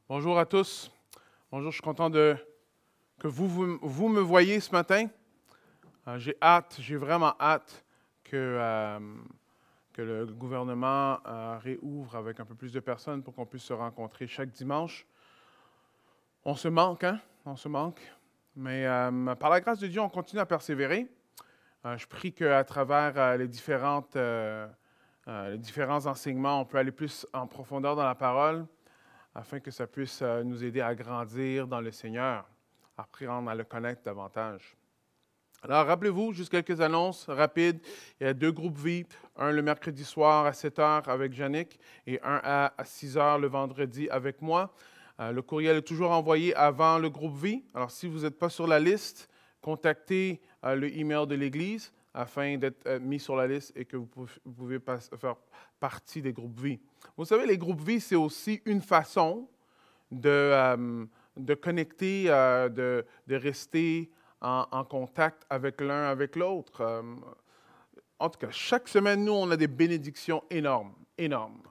Bonjour à tous. Bonjour, je suis content que vous me voyez ce matin. J'ai vraiment hâte que le gouvernement réouvre avec un peu plus de personnes pour qu'on puisse se rencontrer chaque dimanche. On se manque, hein? On se manque. Mais par la grâce de Dieu, on continue à persévérer. Je prie qu'à travers les différents enseignements, on peut aller plus en profondeur dans la parole, afin que ça puisse nous aider à grandir dans le Seigneur, à apprendre à le connaître davantage. Alors, rappelez-vous, juste quelques annonces rapides. Il y a 2 groupes vie, un le mercredi soir à 7 h avec Yannick et un à 6 h le vendredi avec moi. Le courriel est toujours envoyé avant le groupe vie. Alors, si vous n'êtes pas sur la liste, contactez le email de l'Église afin d'être mis sur la liste et que vous pouvez faire partie des groupes vie. Vous savez, les groupes vie, c'est aussi une façon de connecter, de rester en contact avec l'un, avec l'autre. En tout cas, chaque semaine, nous, on a des bénédictions énormes, énormes.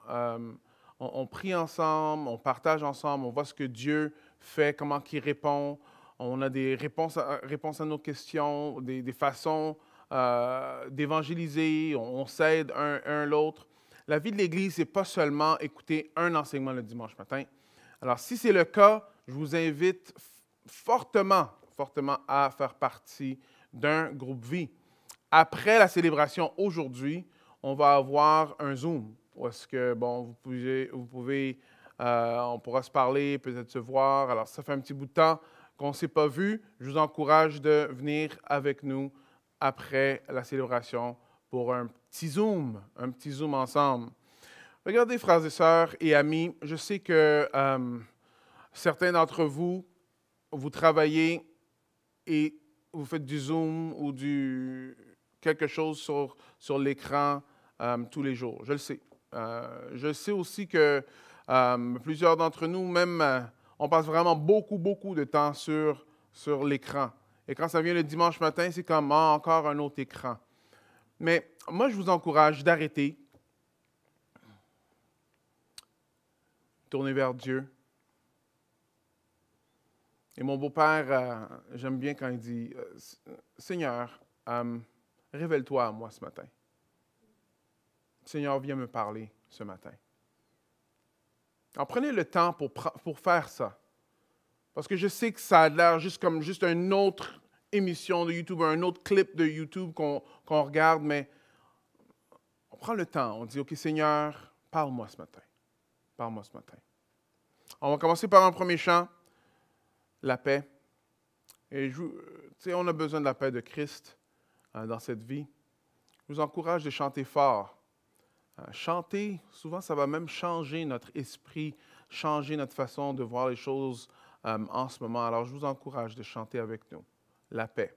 On prie ensemble, on partage ensemble, on voit ce que Dieu fait, comment il répond. On a des réponses à nos questions, des façons d'évangéliser, on s'aide un l'autre. La vie de l'Église, ce n'est pas seulement écouter un enseignement le dimanche matin. Alors, si c'est le cas, je vous invite fortement à faire partie d'un groupe vie. Après la célébration aujourd'hui, on va avoir un Zoom où est-ce que, bon, on pourra se parler, peut-être se voir. Alors, ça fait un petit bout de temps qu'on ne s'est pas vu. Je vous encourage de venir avec nous après la célébration pour un petit Zoom ensemble. Regardez, frères et sœurs et amis, je sais que certains d'entre vous, vous travaillez et vous faites du Zoom ou quelque chose sur l'écran tous les jours. Je le sais. Je sais aussi que plusieurs d'entre nous, même, on passe vraiment beaucoup de temps sur l'écran. Et quand ça vient le dimanche matin, c'est comme encore un autre écran. Mais moi, je vous encourage d'arrêter, tourner vers Dieu. Et mon beau-père, j'aime bien quand il dit « Seigneur, révèle-toi à moi ce matin. Seigneur, viens me parler ce matin. » Alors, prenez le temps pour faire ça. Parce que je sais que ça a l'air juste comme une autre émission de YouTube, un autre clip de YouTube qu'on regarde, mais on prend le temps. On dit « OK, Seigneur, parle-moi ce matin. Parle-moi ce matin. » On va commencer par un premier chant. La paix. Et on a besoin de la paix de Christ dans cette vie. Je vous encourage de chanter fort. Chanter, souvent, ça va même changer notre esprit, changer notre façon de voir les choses en ce moment. Alors, je vous encourage de chanter avec nous. La paix.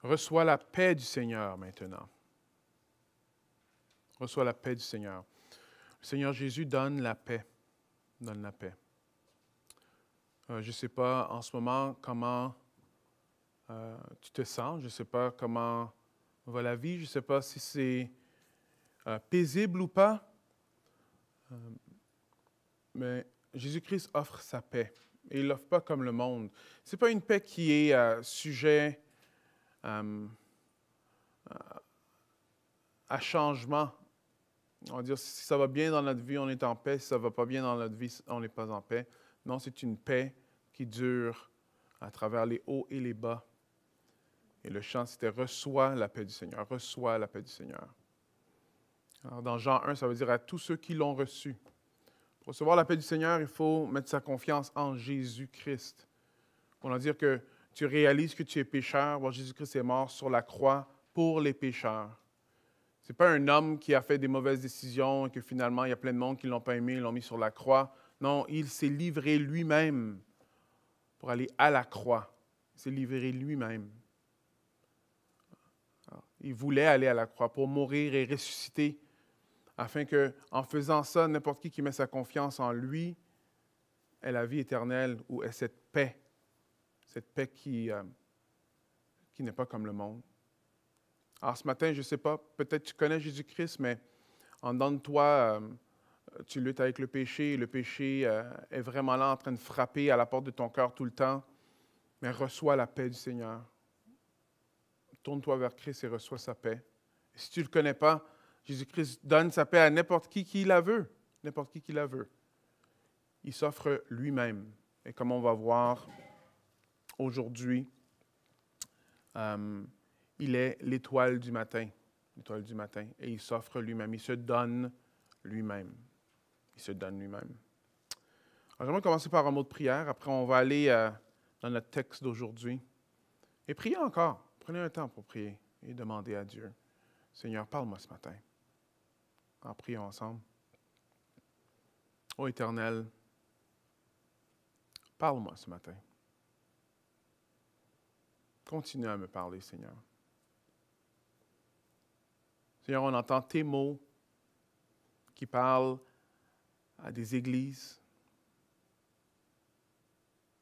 Reçois la paix du Seigneur maintenant. Reçois la paix du Seigneur. Le Seigneur Jésus donne la paix. Donne la paix. Je ne sais pas en ce moment comment tu te sens. Je ne sais pas comment va la vie. Je ne sais pas si c'est paisible ou pas. Mais Jésus-Christ offre sa paix. Et il ne l'offre pas comme le monde. Ce n'est pas une paix qui est sujet à changement. On va dire, si ça va bien dans notre vie, on est en paix. Si ça ne va pas bien dans notre vie, on n'est pas en paix. Non, c'est une paix qui dure à travers les hauts et les bas. Et le chant, c'était « Reçois la paix du Seigneur, reçois la paix du Seigneur ». Alors, dans Jean 1, ça veut dire « À tous ceux qui l'ont reçu ». Pour recevoir la paix du Seigneur, il faut mettre sa confiance en Jésus-Christ. On va dire que tu réalises que tu es pécheur. Bon, Jésus-Christ est mort sur la croix pour les pécheurs. Ce n'est pas un homme qui a fait des mauvaises décisions et que finalement, il y a plein de monde qui ne l'ont pas aimé, ils l'ont mis sur la croix. Non, il s'est livré lui-même pour aller à la croix. Il s'est livré lui-même. Alors, il voulait aller à la croix pour mourir et ressusciter, afin que, en faisant ça, n'importe qui met sa confiance en lui ait la vie éternelle ou ait cette paix qui n'est pas comme le monde. Alors ce matin, je ne sais pas, peut-être tu connais Jésus-Christ, mais en dedans de toi, tu luttes avec le péché. Le péché est vraiment là en train de frapper à la porte de ton cœur tout le temps. Mais reçois la paix du Seigneur. Tourne-toi vers Christ et reçois sa paix. Et si tu ne le connais pas, Jésus-Christ donne sa paix à n'importe qui la veut. N'importe qui la veut. Il s'offre lui-même. Et comme on va voir aujourd'hui, il est l'étoile du matin. L'étoile du matin. Et il s'offre lui-même. Il se donne lui-même. Il se donne lui-même. Alors, j'aimerais commencer par un mot de prière. Après, on va aller dans notre texte d'aujourd'hui. Et priez encore. Prenez un temps pour prier et demander à Dieu. Seigneur, parle-moi ce matin. En prions ensemble. Ô Éternel, parle-moi ce matin. Continue à me parler, Seigneur. Seigneur, on entend tes mots qui parlent à des églises.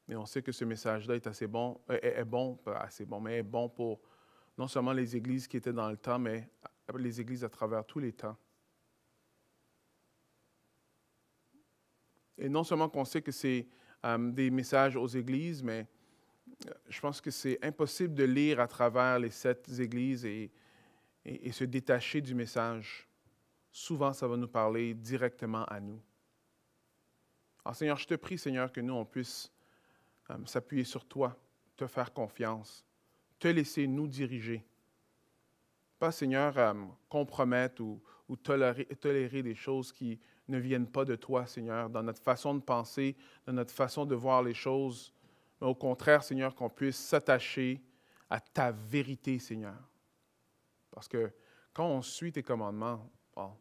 Mais on sait que ce message-là est assez bon, est bon, pas assez bon, mais est bon pour non seulement les églises qui étaient dans le temps, mais les églises à travers tous les temps. Et non seulement qu'on sait que c'est des messages aux églises, mais je pense que c'est impossible de lire à travers les 7 églises et se détacher du message. Souvent, ça va nous parler directement à nous. Alors Seigneur, je te prie, Seigneur, que nous, on puisse s'appuyer sur toi, te faire confiance, te laisser nous diriger. Pas, Seigneur, compromettre ou tolérer des choses qui ne viennent pas de toi, Seigneur, dans notre façon de penser, dans notre façon de voir les choses. Mais au contraire, Seigneur, qu'on puisse s'attacher à ta vérité, Seigneur. Parce que quand on suit tes commandements, bon,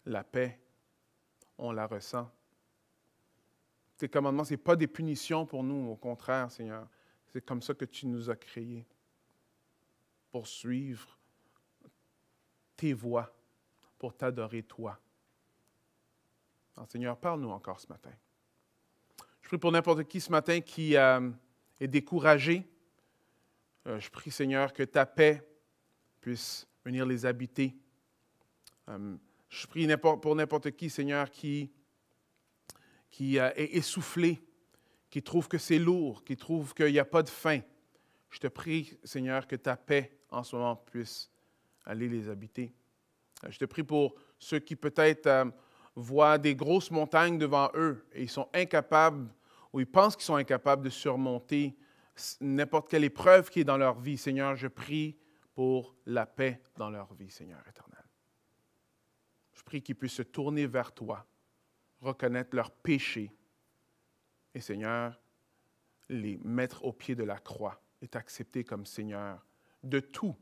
la paix, on la ressent. Tes commandements, ce n'est pas des punitions pour nous, au contraire, Seigneur. C'est comme ça que tu nous as créés, pour suivre tes voies, pour t'adorer toi. Alors, Seigneur, parle-nous encore ce matin. Je prie pour n'importe qui ce matin qui est découragé. Je prie, Seigneur, que ta paix puisse venir les habiter. Je prie pour n'importe qui, Seigneur, qui est essoufflé, qui trouve que c'est lourd, qui trouve qu'il n'y a pas de fin. Je te prie, Seigneur, que ta paix en ce moment puisse aller les habiter. Je te prie pour ceux qui peut-être voient des grosses montagnes devant eux et ils sont incapables, ou ils pensent qu'ils sont incapables de surmonter n'importe quelle épreuve qui est dans leur vie. Seigneur, je prie pour la paix dans leur vie, Seigneur éternel. Je prie qu'ils puissent se tourner vers toi, reconnaître leurs péchés et, Seigneur, les mettre au pied de la croix et t'accepter comme Seigneur de tout,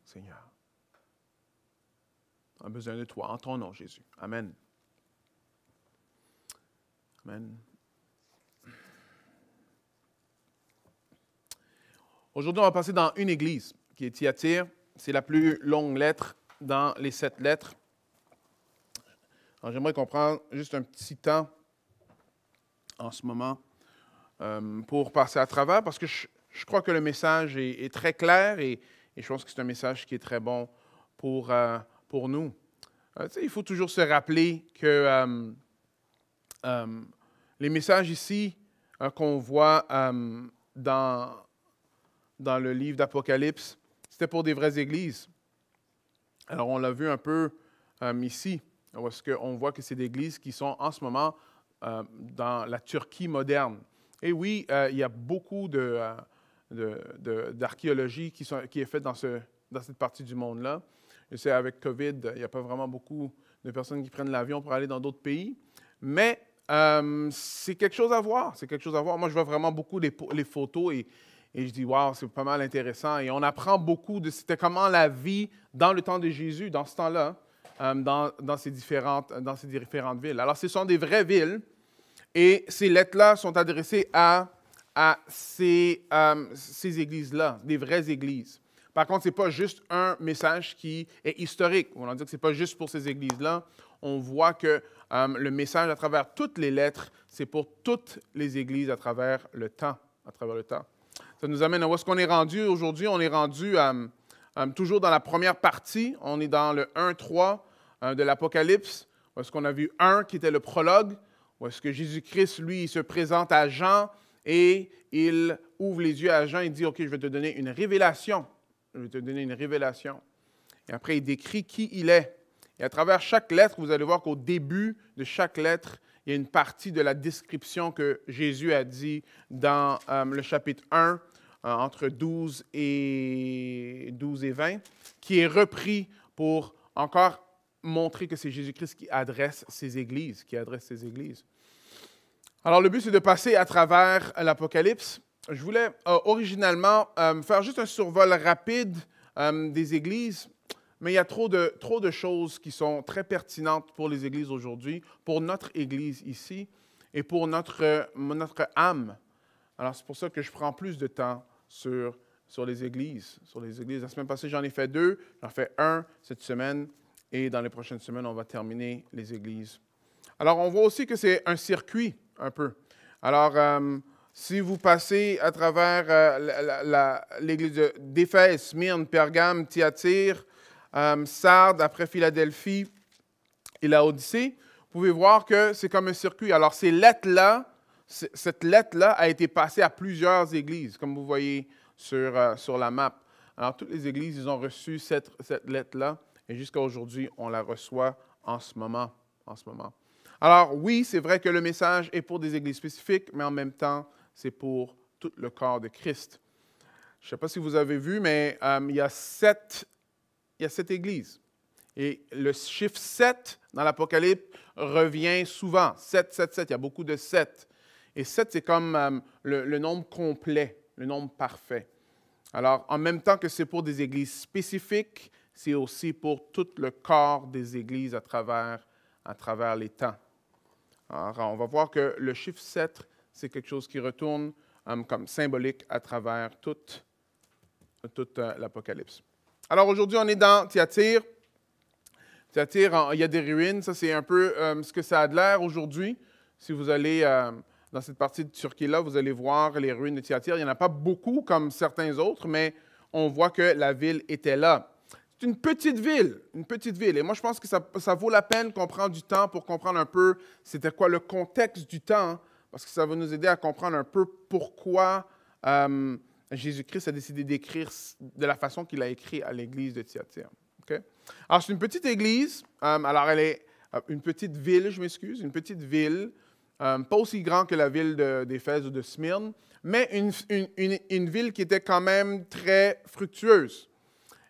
Seigneur. On a besoin de toi, en ton nom, Jésus. Amen. Amen. Aujourd'hui, on va passer dans une église, qui est Thyatire. C'est la plus longue lettre dans les 7 lettres. Alors, j'aimerais qu'on prenne juste un petit temps en ce moment pour passer à travers, parce que je crois que le message est très clair et je pense que c'est un message qui est très bon pour nous. Il faut toujours se rappeler que les messages ici qu'on voit dans le livre d'Apocalypse, c'était pour des vraies églises. Alors, on l'a vu un peu ici, où est-ce qu'on voit que c'est des églises qui sont en ce moment dans la Turquie moderne. Et oui, il y a beaucoup d'archéologie qui est faite dans cette partie du monde-là. Je sais, avec COVID, il n'y a pas vraiment beaucoup de personnes qui prennent l'avion pour aller dans d'autres pays. Mais c'est quelque chose à voir. C'est quelque chose à voir. Moi, je vois vraiment beaucoup les photos et je dis, waouh, c'est pas mal intéressant. Et on apprend beaucoup de c'était comment la vie dans le temps de Jésus, dans ce temps-là, dans ces différentes villes. Alors, ce sont des vraies villes et ces lettres-là sont adressées à ces églises-là, des vraies églises. Par contre, ce n'est pas juste un message qui est historique. On va dire que ce n'est pas juste pour ces églises-là. On voit que le message à travers toutes les lettres, c'est pour toutes les églises à travers le temps. Ça nous amène à où est-ce qu'on est rendu aujourd'hui. On est rendu toujours dans la première partie. On est dans le 1-3 de l'Apocalypse, où est-ce qu'on a vu 1 qui était le prologue, où est-ce que Jésus-Christ, lui, il se présente à Jean et il ouvre les yeux à Jean et dit, OK, je vais te donner une révélation. Je vais te donner une révélation. Et après, il décrit qui il est. Et à travers chaque lettre, vous allez voir qu'au début de chaque lettre, il y a une partie de la description que Jésus a dit dans le chapitre 1, entre 12 et 20, qui est repris pour encore montrer que c'est Jésus-Christ qui adresse ces églises, Alors, le but, c'est de passer à travers l'Apocalypse. Je voulais originalement faire juste un survol rapide des églises, mais il y a trop de choses qui sont très pertinentes pour les églises aujourd'hui, pour notre église ici et pour notre âme. Alors, c'est pour ça que je prends plus de temps sur les églises. La semaine passée, j'en ai fait 2, j'en fais 1 cette semaine et dans les prochaines semaines, on va terminer les églises. Alors, on voit aussi que c'est un circuit un peu. Alors, si vous passez à travers l'église d'Éphèse, Smyrne, Pergame, Thyatire, Sardes, après Philadelphie et Laodicée, vous pouvez voir que c'est comme un circuit. Alors, cette lettre-là a été passée à plusieurs églises, comme vous voyez sur la map. Alors, toutes les églises, ils ont reçu cette lettre-là, et jusqu'à aujourd'hui, on la reçoit en ce moment. Alors, oui, c'est vrai que le message est pour des églises spécifiques, mais en même temps, c'est pour tout le corps de Christ. Je ne sais pas si vous avez vu, mais il y a 7 églises. Et le chiffre 7 dans l'Apocalypse revient souvent. 7, 7, 7. Il y a beaucoup de 7. Et 7, c'est comme le nombre complet, le nombre parfait. Alors, en même temps que c'est pour des églises spécifiques, c'est aussi pour tout le corps des églises à travers les temps. Alors, on va voir que le chiffre 7, c'est quelque chose qui retourne comme symbolique à travers toute l'Apocalypse. Alors aujourd'hui, on est dans Thyatire. Thyatire, il y a des ruines. Ça, c'est un peu ce que ça a de l'air aujourd'hui. Si vous allez dans cette partie de Turquie-là, vous allez voir les ruines de Thyatire. Il n'y en a pas beaucoup comme certains autres, mais on voit que la ville était là. C'est une petite ville. Et moi, je pense que ça vaut la peine qu'on prenne du temps pour comprendre un peu c'était quoi le contexte du temps, parce que ça va nous aider à comprendre un peu pourquoi Jésus-Christ a décidé d'écrire de la façon qu'il a écrit à l'église de Thyatire. Okay? Alors, c'est une petite église. Alors, elle est une petite ville, une petite ville, pas aussi grande que la ville d'Éphèse ou de Smyrne, mais une ville qui était quand même très fructueuse.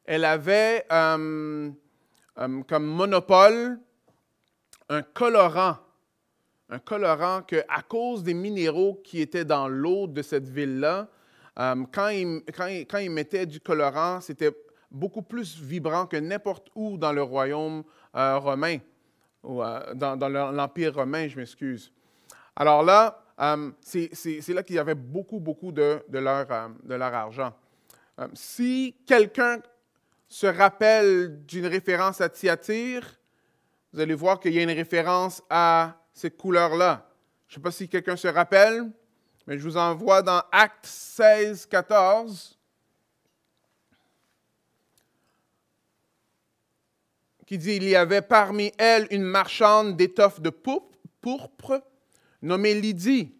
Elle avait comme monopole un colorant que, à cause des minéraux qui étaient dans l'eau de cette ville-là, quand ils mettaient du colorant, c'était beaucoup plus vibrant que n'importe où dans le royaume romain, ou dans l'Empire romain, je m'excuse. Alors là, c'est là qu'il y avait beaucoup de leur argent. Si quelqu'un se rappelle d'une référence à Thyatire, vous allez voir qu'il y a une référence à cette couleur-là. Je ne sais pas si quelqu'un se rappelle, mais je vous envoie dans Actes 16, 14, qui dit « Il y avait parmi elles une marchande d'étoffes de pourpre, nommée Lydie,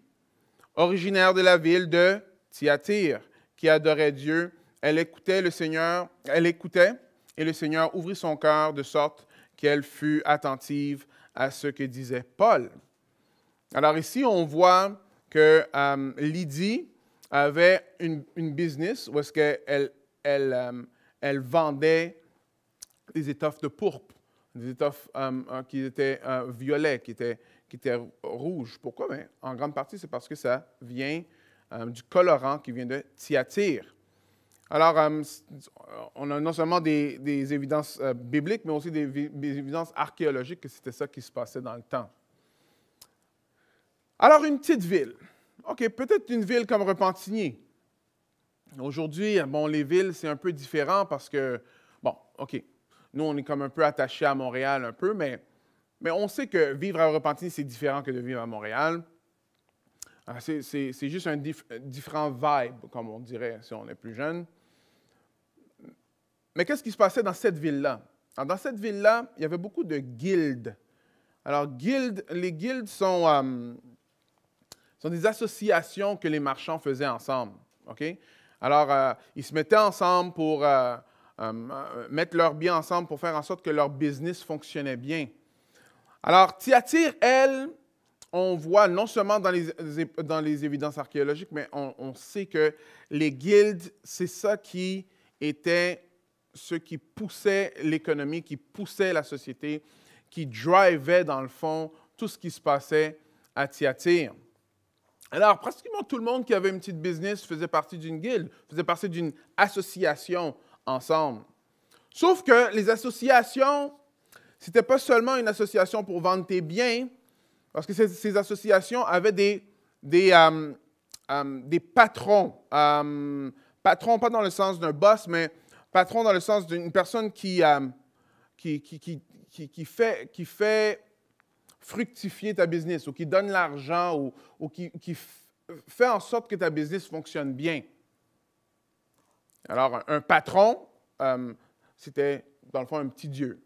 originaire de la ville de Thyatire, qui adorait Dieu. Elle écoutait, et le Seigneur ouvrit son cœur de sorte qu'elle fut attentive à ce que disait Paul. » Alors ici, on voit que Lydie avait une business où est-ce qu'elle elle vendait des étoffes de pourpre, des étoffes qui étaient violets, qui étaient rouges. Pourquoi? Bien, en grande partie, c'est parce que ça vient du colorant qui vient de Thyatire. Alors, on a non seulement des évidences bibliques, mais aussi des évidences archéologiques que c'était ça qui se passait dans le temps. Alors, une petite ville. OK, peut-être une ville comme Repentigny. Aujourd'hui, bon, les villes, c'est un peu différent parce que, bon, OK, nous, on est comme un peu attachés à Montréal un peu, mais on sait que vivre à Repentigny, c'est différent que de vivre à Montréal. C'est juste un différent vibe, comme on dirait si on est plus jeune. Mais qu'est-ce qui se passait dans cette ville-là? Alors, dans cette ville-là, il y avait beaucoup de guildes. Alors, les guildes sont des associations que les marchands faisaient ensemble. OK? Alors, ils se mettaient ensemble pour mettre leurs biens ensemble pour faire en sorte que leur business fonctionnait bien. Alors, Thyatire, elle, on voit non seulement dans les évidences archéologiques, mais on sait que les guildes, c'est ça qui était ce qui poussait l'économie, qui poussait la société, qui drivait, dans le fond, tout ce qui se passait à Thyatire. Alors, pratiquement tout le monde qui avait une petite business faisait partie d'une guilde, faisait partie d'une association ensemble. Sauf que les associations, ce n'était pas seulement une association pour vendre tes biens, parce que ces associations avaient des patrons. Patron, pas dans le sens d'un boss, mais patron dans le sens d'une personne qui fait fructifier ta business, ou qui donne l'argent, ou qui fait en sorte que ta business fonctionne bien. Alors, un patron, c'était, dans le fond, un petit dieu.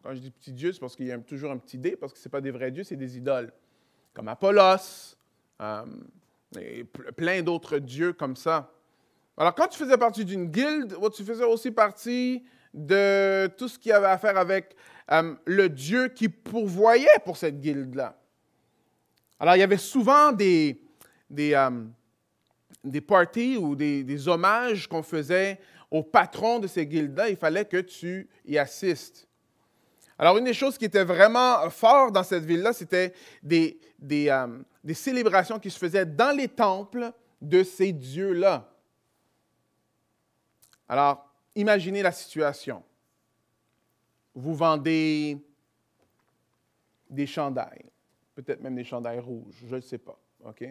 Quand je dis petit dieu, c'est parce qu'il y a toujours un petit dé, parce que ce n'est pas des vrais dieux, c'est des idoles. Comme Apollos, et plein d'autres dieux comme ça. Alors, quand tu faisais partie d'une guilde, tu faisais aussi partie de tout ce qui avait à faire avec le Dieu qui pourvoyait pour cette guilde-là. Alors, il y avait souvent des parties ou des hommages qu'on faisait au patron de ces guildes-là. Il fallait que tu y assistes. Alors, une des choses qui était vraiment forte dans cette ville-là, c'était des célébrations qui se faisaient dans les temples de ces dieux-là. Alors, imaginez la situation. Vous vendez des chandails, peut-être même des chandails rouges, je ne sais pas. OK?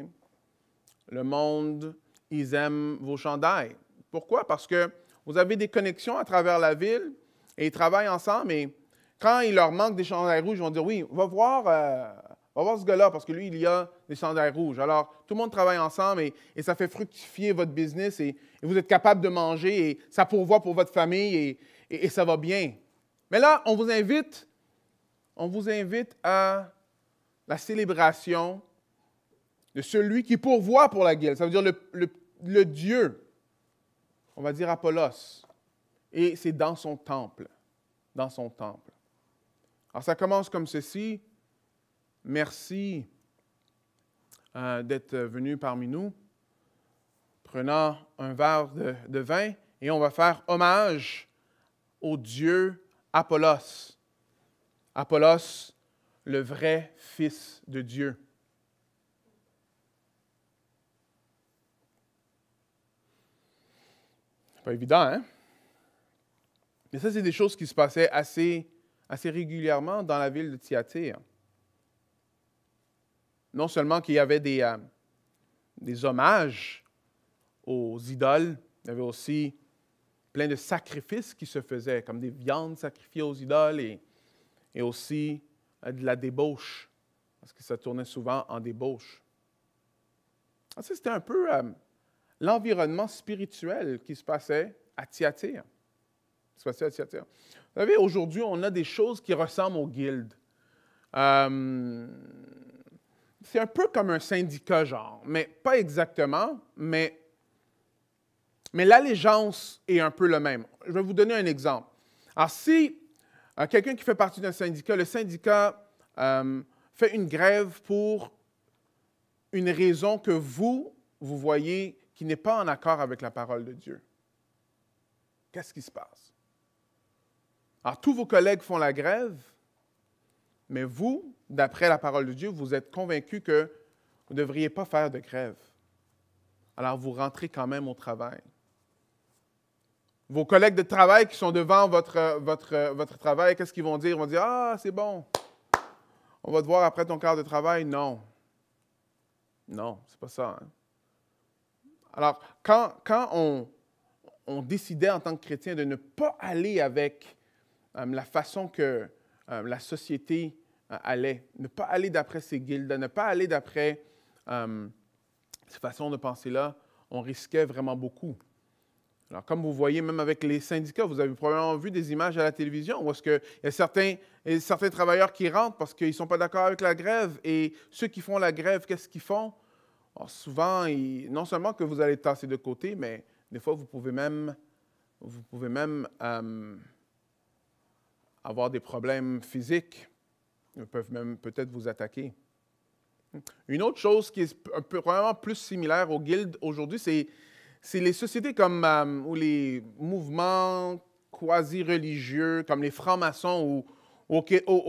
Le monde, ils aiment vos chandails. Pourquoi? Parce que vous avez des connexions à travers la ville et ils travaillent ensemble. Et quand il leur manque des chandails rouges, ils vont dire, oui, va voir ce gars-là parce que lui, il y a des chandails rouges. Alors, tout le monde travaille ensemble et ça fait fructifier votre business et vous êtes capable de manger et ça pourvoit pour votre famille et ça va bien. Mais là, on vous invite à la célébration de celui qui pourvoit pour la guilde. Ça veut dire le Dieu, on va dire Apollos. Et c'est dans son temple. Dans son temple. Alors, ça commence comme ceci. Merci d'être venu parmi nous. Prenons un verre de vin et on va faire hommage au Dieu Apollos. Apollos, le vrai Fils de Dieu. C'est pas évident, hein? Mais ça, c'est des choses qui se passaient assez régulièrement dans la ville de Thyatire. Non seulement qu'il y avait des hommages aux idoles, il y avait aussi plein de sacrifices qui se faisaient, comme des viandes sacrifiées aux idoles et aussi de la débauche, parce que ça tournait souvent en débauche. Ça, c'était un peu l'environnement spirituel qui se passait à Thyatire. Vous savez, aujourd'hui, on a des choses qui ressemblent aux guildes. C'est un peu comme un syndicat, genre, mais pas exactement, mais l'allégeance est un peu le même. Je vais vous donner un exemple. Alors, si quelqu'un qui fait partie d'un syndicat, le syndicat fait une grève pour une raison que vous voyez qui n'est pas en accord avec la parole de Dieu, qu'est-ce qui se passe? Alors, tous vos collègues font la grève, mais vous, d'après la parole de Dieu, vous êtes convaincus que vous ne devriez pas faire de grève. Alors, vous rentrez quand même au travail. Vos collègues de travail qui sont devant votre travail, qu'est-ce qu'ils vont dire? Ils vont dire, « Ah, c'est bon, on va te voir après ton quart de travail. » Non. Non, c'est pas ça. Hein? Alors, quand on décidait en tant que chrétien de ne pas aller avec la façon que la société allait, ne pas aller d'après ces guildes, ne pas aller d'après ces façons de penser-là, on risquait vraiment beaucoup. Alors, comme vous voyez, même avec les syndicats, vous avez probablement vu des images à la télévision où est-ce qu'il y a certains travailleurs qui rentrent parce qu'ils ne sont pas d'accord avec la grève. Et ceux qui font la grève, qu'est-ce qu'ils font? Alors, souvent, non seulement que vous allez tasser de côté, mais des fois, vous pouvez même avoir des problèmes physiques. Ils peuvent même peut-être vous attaquer. Une autre chose qui est probablement plus similaire aux guildes aujourd'hui, c'est les sociétés comme ou les mouvements quasi-religieux, comme les francs-maçons ou au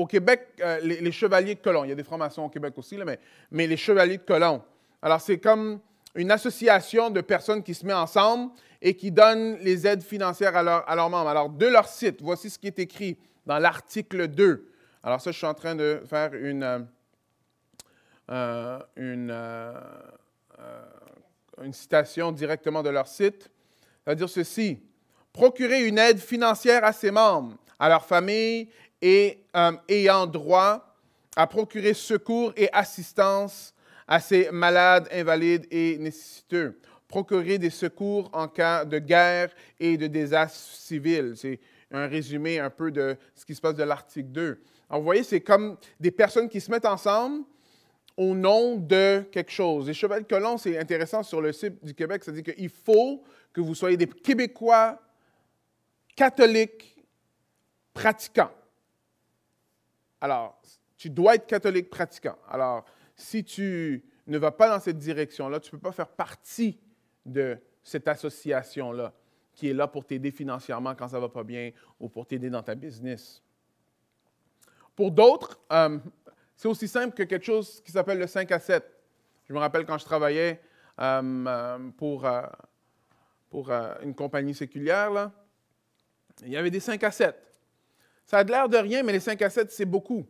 Québec, les chevaliers de colons. Il y a des francs-maçons au Québec aussi, là, mais les chevaliers de colons. Alors, c'est comme une association de personnes qui se met ensemble et qui donnent les aides financières à leurs membres. Alors, de leur site, voici ce qui est écrit dans l'article 2. Alors ça, je suis en train de faire une citation directement de leur site. Ça veut dire ceci: procurer une aide financière à ses membres, à leur famille et ayant droit à procurer secours et assistance à ces malades, invalides et nécessiteux. Procurer des secours en cas de guerre et de désastre civil. C'est un résumé un peu de ce qui se passe de l'article 2. Alors, vous voyez, c'est comme des personnes qui se mettent ensemble au nom de quelque chose. Les chevaliers de colons, c'est intéressant sur le site du Québec, ça dit qu'il faut que vous soyez des Québécois catholiques pratiquants. Alors, tu dois être catholique pratiquant. Alors, si tu ne vas pas dans cette direction-là, tu ne peux pas faire partie de cette association-là qui est là pour t'aider financièrement quand ça ne va pas bien ou pour t'aider dans ta business. Pour d'autres, c'est aussi simple que quelque chose qui s'appelle le 5 à 7. Je me rappelle quand je travaillais pour une compagnie séculière, là, il y avait des 5 à 7. Ça a l'air de rien, mais les 5 à 7, c'est beaucoup.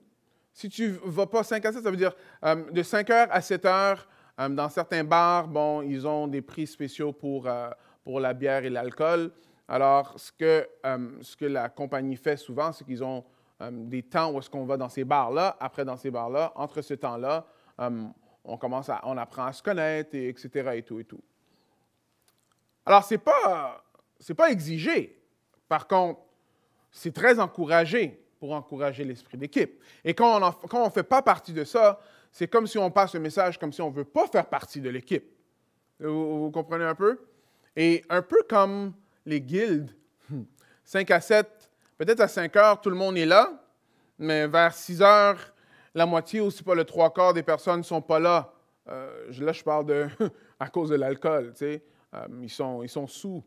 Si tu ne vas pas 5 à 7, ça veut dire de 5 heures à 7 heures, dans certains bars, bon, ils ont des prix spéciaux pour la bière et l'alcool. Alors, ce que la compagnie fait souvent, c'est qu'ils ont des temps où est-ce qu'on va dans ces bars-là. Après, dans ces bars-là, entre ce temps-là, on apprend à se connaître, et etc. et tout et tout. Alors, c'est pas exigé. Par contre, c'est très encouragé pour encourager l'esprit d'équipe. Et quand on ne fait pas partie de ça, c'est comme si on passe le message comme si on ne veut pas faire partie de l'équipe. Vous comprenez un peu? Et un peu comme les guildes, 5 à 7, peut-être à 5 heures, tout le monde est là, mais vers 6 heures, la moitié ou si pas le 3/4 des personnes ne sont pas là. Là, je parle à cause de l'alcool, tu sais. Ils sont sous.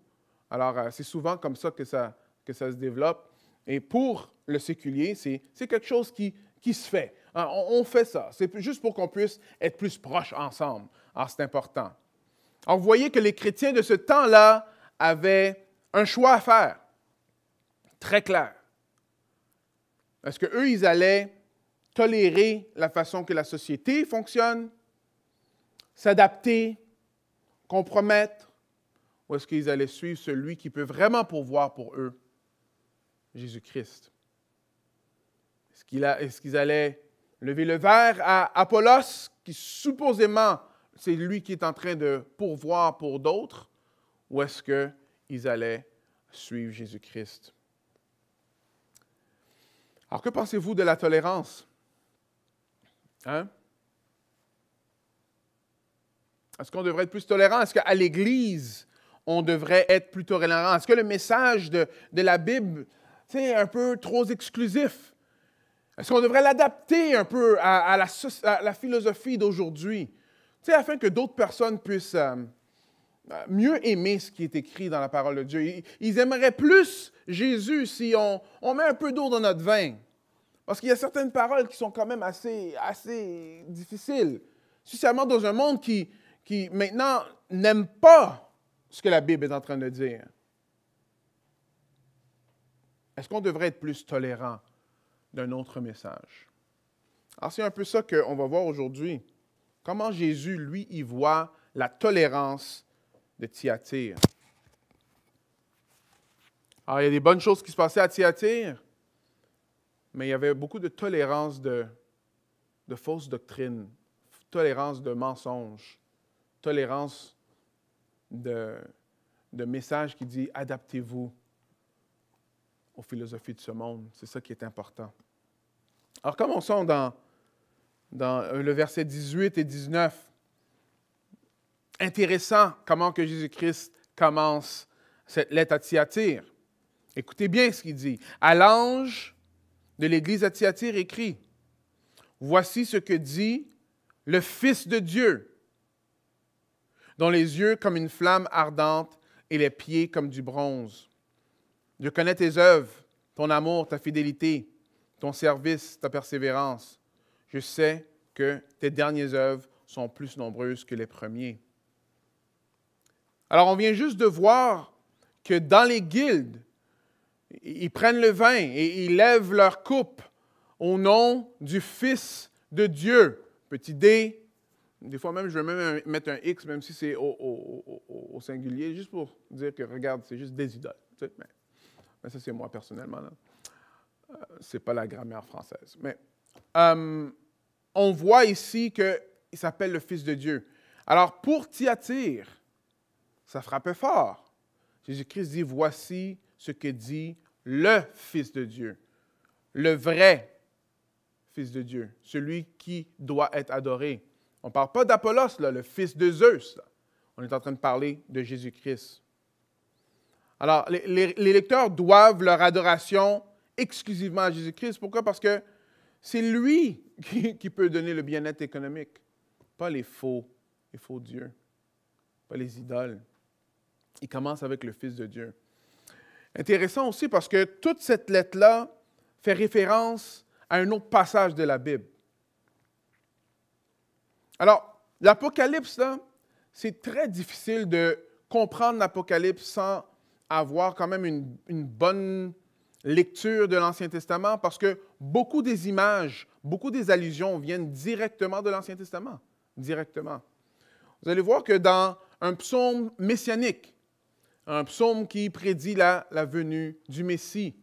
Alors, c'est souvent comme ça que ça se développe. Et pour le séculier, c'est quelque chose qui se fait. On fait ça. C'est juste pour qu'on puisse être plus proches ensemble. Alors, c'est important. Alors, vous voyez que les chrétiens de ce temps-là avaient un choix à faire. Très clair. Est-ce qu'eux, ils allaient tolérer la façon que la société fonctionne, s'adapter, compromettre, ou est-ce qu'ils allaient suivre celui qui peut vraiment pourvoir pour eux, Jésus-Christ? Est-ce qu'ils allaient lever le verre à Apollos, qui supposément, c'est lui qui est en train de pourvoir pour d'autres, ou est-ce qu'ils allaient suivre Jésus-Christ? Alors, que pensez-vous de la tolérance? Hein? Est-ce qu'on devrait être plus tolérant? Est-ce qu'à l'Église, on devrait être plus tolérant? Est-ce que le message de la Bible, c'est un peu trop exclusif? Est-ce qu'on devrait l'adapter un peu à la philosophie d'aujourd'hui, afin que d'autres personnes puissent mieux aimer ce qui est écrit dans la parole de Dieu? Ils aimeraient plus Jésus si on met un peu d'eau dans notre vin. Parce qu'il y a certaines paroles qui sont quand même assez difficiles, spécialement dans un monde qui maintenant n'aime pas ce que la Bible est en train de dire. Est-ce qu'on devrait être plus tolérant d'un autre message? Alors, c'est un peu ça qu'on va voir aujourd'hui. Comment Jésus, lui, y voit la tolérance de Thyatire. Alors, il y a des bonnes choses qui se passaient à Thyatire, mais il y avait beaucoup de tolérance de fausses doctrines, tolérance de mensonges, tolérance de messages qui disent « adaptez-vous aux philosophies de ce monde ». C'est ça qui est important. Alors, commençons dans le verset 18 et 19. Intéressant comment que Jésus-Christ commence cette lettre à Thyatire. Écoutez bien ce qu'il dit. « À l'ange de l'Église à Thyatire écrit, voici ce que dit le Fils de Dieu, dont les yeux comme une flamme ardente et les pieds comme du bronze. Je connais tes œuvres, ton amour, ta fidélité, ton service, ta persévérance. Je sais que tes dernières œuvres sont plus nombreuses que les premiers. » Alors, on vient juste de voir que dans les guildes, ils prennent le vin et ils lèvent leur coupe au nom du Fils de Dieu. Petit d, des fois même, je vais même mettre un X, même si c'est au singulier, juste pour dire que, regarde, c'est juste des idoles. Tu sais, mais ça, c'est moi personnellement. Ce n'est pas la grammaire française. Mais on voit ici qu'il s'appelle le Fils de Dieu. Alors, pour Thyatire, ça frappait fort. Jésus-Christ dit, voici ce que dit le Fils de Dieu, le vrai Fils de Dieu, celui qui doit être adoré. On ne parle pas d'Apollos, là, le fils de Zeus. Là. On est en train de parler de Jésus-Christ. Alors, les lecteurs doivent leur adoration exclusivement à Jésus-Christ. Pourquoi? Parce que c'est lui qui peut donner le bien-être économique, pas les faux dieux, pas les idoles. Il commence avec le Fils de Dieu. Intéressant aussi parce que toute cette lettre-là fait référence à un autre passage de la Bible. Alors, l'Apocalypse, là, c'est très difficile de comprendre l'Apocalypse sans avoir quand même une bonne lecture de l'Ancien Testament parce que beaucoup des images, beaucoup des allusions viennent directement de l'Ancien Testament. Directement. Vous allez voir que dans un psaume messianique, un psaume qui prédit la venue du Messie,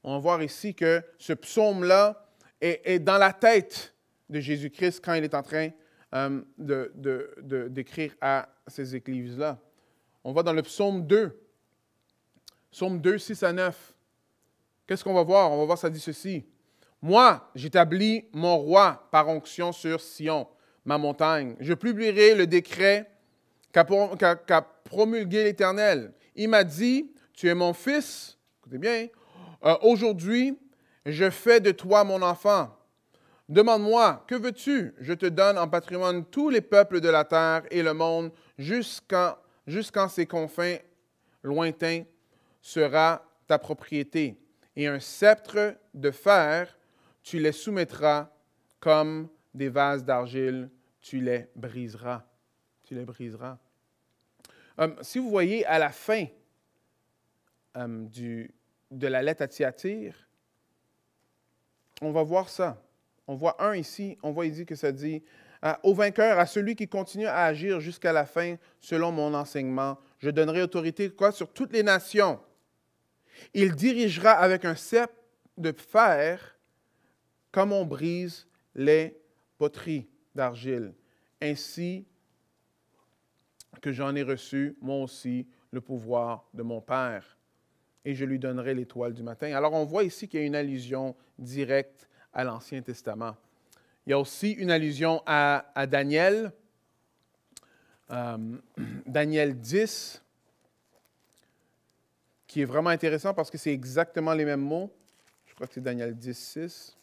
on va voir ici que ce psaume-là est dans la tête de Jésus-Christ quand il est en train d'écrire à ces églises-là. On va dans le psaume 2. Psaume 2, 6 à 9. Qu'est-ce qu'on va voir? On va voir, ça dit ceci. « Moi, j'établis mon roi par onction sur Sion, ma montagne. Je publierai le décret qu'a promulgué l'Éternel. Il m'a dit, tu es mon fils, écoutez bien, aujourd'hui, je fais de toi mon enfant. Demande-moi, que veux-tu? Je te donne en patrimoine tous les peuples de la terre et le monde jusqu'en ses confins lointains sera ta propriété. Et un sceptre de fer, tu les soumettras comme des vases d'argile, tu les briseras. Tu les briseras. Si vous voyez à la fin de la lettre à Thyatire, on va voir ça. On voit on voit ici que ça dit « Au vainqueur, à celui qui continue à agir jusqu'à la fin selon mon enseignement, Je donnerai autorité quoi? Sur toutes les nations. Il dirigera avec un sceptre de fer comme on brise les poteries d'argile. Ainsi que j'en ai reçu, moi aussi, le pouvoir de mon Père. Et je lui donnerai l'étoile du matin. Alors, on voit ici qu'il y a une allusion directe à l'Ancien Testament. Il y a aussi une allusion à Daniel, Daniel 10, qui est vraiment intéressant parce que c'est exactement les mêmes mots. Je crois que c'est Daniel 10, 6.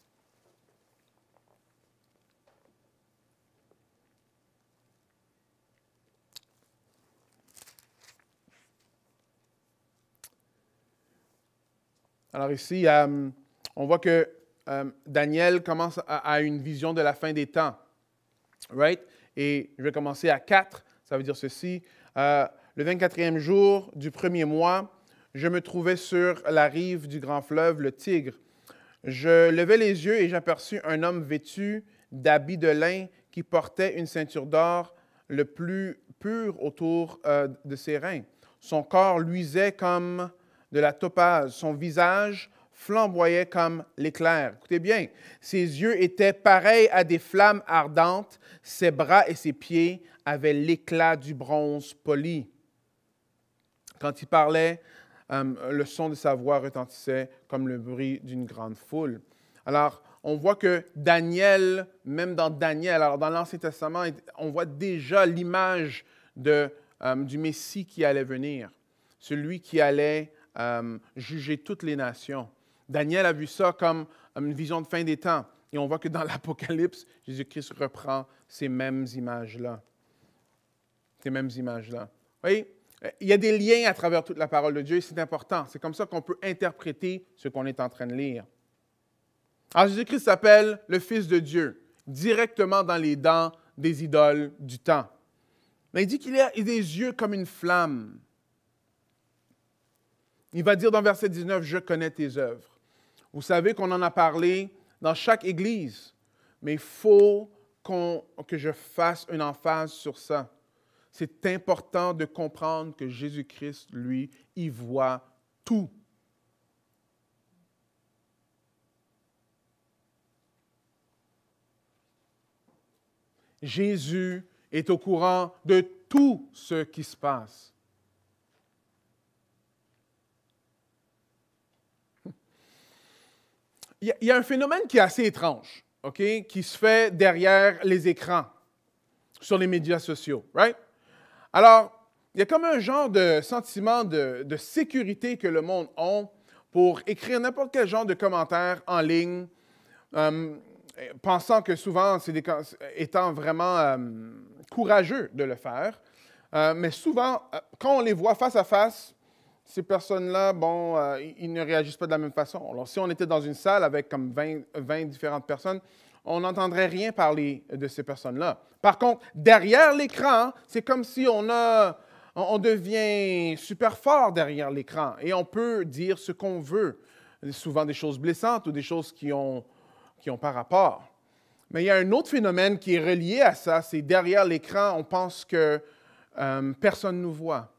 Alors ici, on voit que Daniel commence à une vision de la fin des temps. Right? Et je vais commencer à 4. Ça veut dire ceci. Le 24e jour du premier mois, je me trouvais sur la rive du grand fleuve, le Tigre. Je levai les yeux et j'aperçus un homme vêtu d'habits de lin qui portait une ceinture d'or le plus pur autour de ses reins. Son corps luisait comme de la topaze. Son visage flamboyait comme l'éclair. Écoutez bien, ses yeux étaient pareils à des flammes ardentes. Ses bras et ses pieds avaient l'éclat du bronze poli. Quand il parlait, le son de sa voix retentissait comme le bruit d'une grande foule. Alors, on voit que Daniel, même dans Daniel, alors dans l'Ancien Testament, on voit déjà l'image du Messie qui allait venir, celui qui allait juger toutes les nations. Daniel a vu ça comme une vision de fin des temps. Et on voit que dans l'Apocalypse, Jésus-Christ reprend ces mêmes images-là. Ces mêmes images-là. Vous voyez, il y a des liens à travers toute la parole de Dieu et c'est important. C'est comme ça qu'on peut interpréter ce qu'on est en train de lire. Alors, Jésus-Christ s'appelle le Fils de Dieu, directement dans les dents des idoles du temps. Mais il dit qu'il a des yeux comme une flamme. Il va dire dans verset 19, « Je connais tes œuvres. » Vous savez qu'on en a parlé dans chaque Église, mais il faut que je fasse une emphase sur ça. C'est important de comprendre que Jésus-Christ, lui, il voit tout. Jésus est au courant de tout ce qui se passe. Il y a un phénomène qui est assez étrange, OK, qui se fait derrière les écrans, sur les médias sociaux, right? Alors, il y a comme un genre de sentiment de sécurité que le monde a pour écrire n'importe quel genre de commentaires en ligne, pensant que souvent, étant vraiment courageux de le faire, mais souvent, quand on les voit face à face, ces personnes-là, bon, ils ne réagissent pas de la même façon. Alors, si on était dans une salle avec comme 20 différentes personnes, on n'entendrait rien parler de ces personnes-là. Par contre, derrière l'écran, c'est comme si on devient super fort derrière l'écran et on peut dire ce qu'on veut. Souvent des choses blessantes ou des choses qui ont pas rapport. Mais il y a un autre phénomène qui est relié à ça, c'est derrière l'écran, on pense que personne ne nous voit.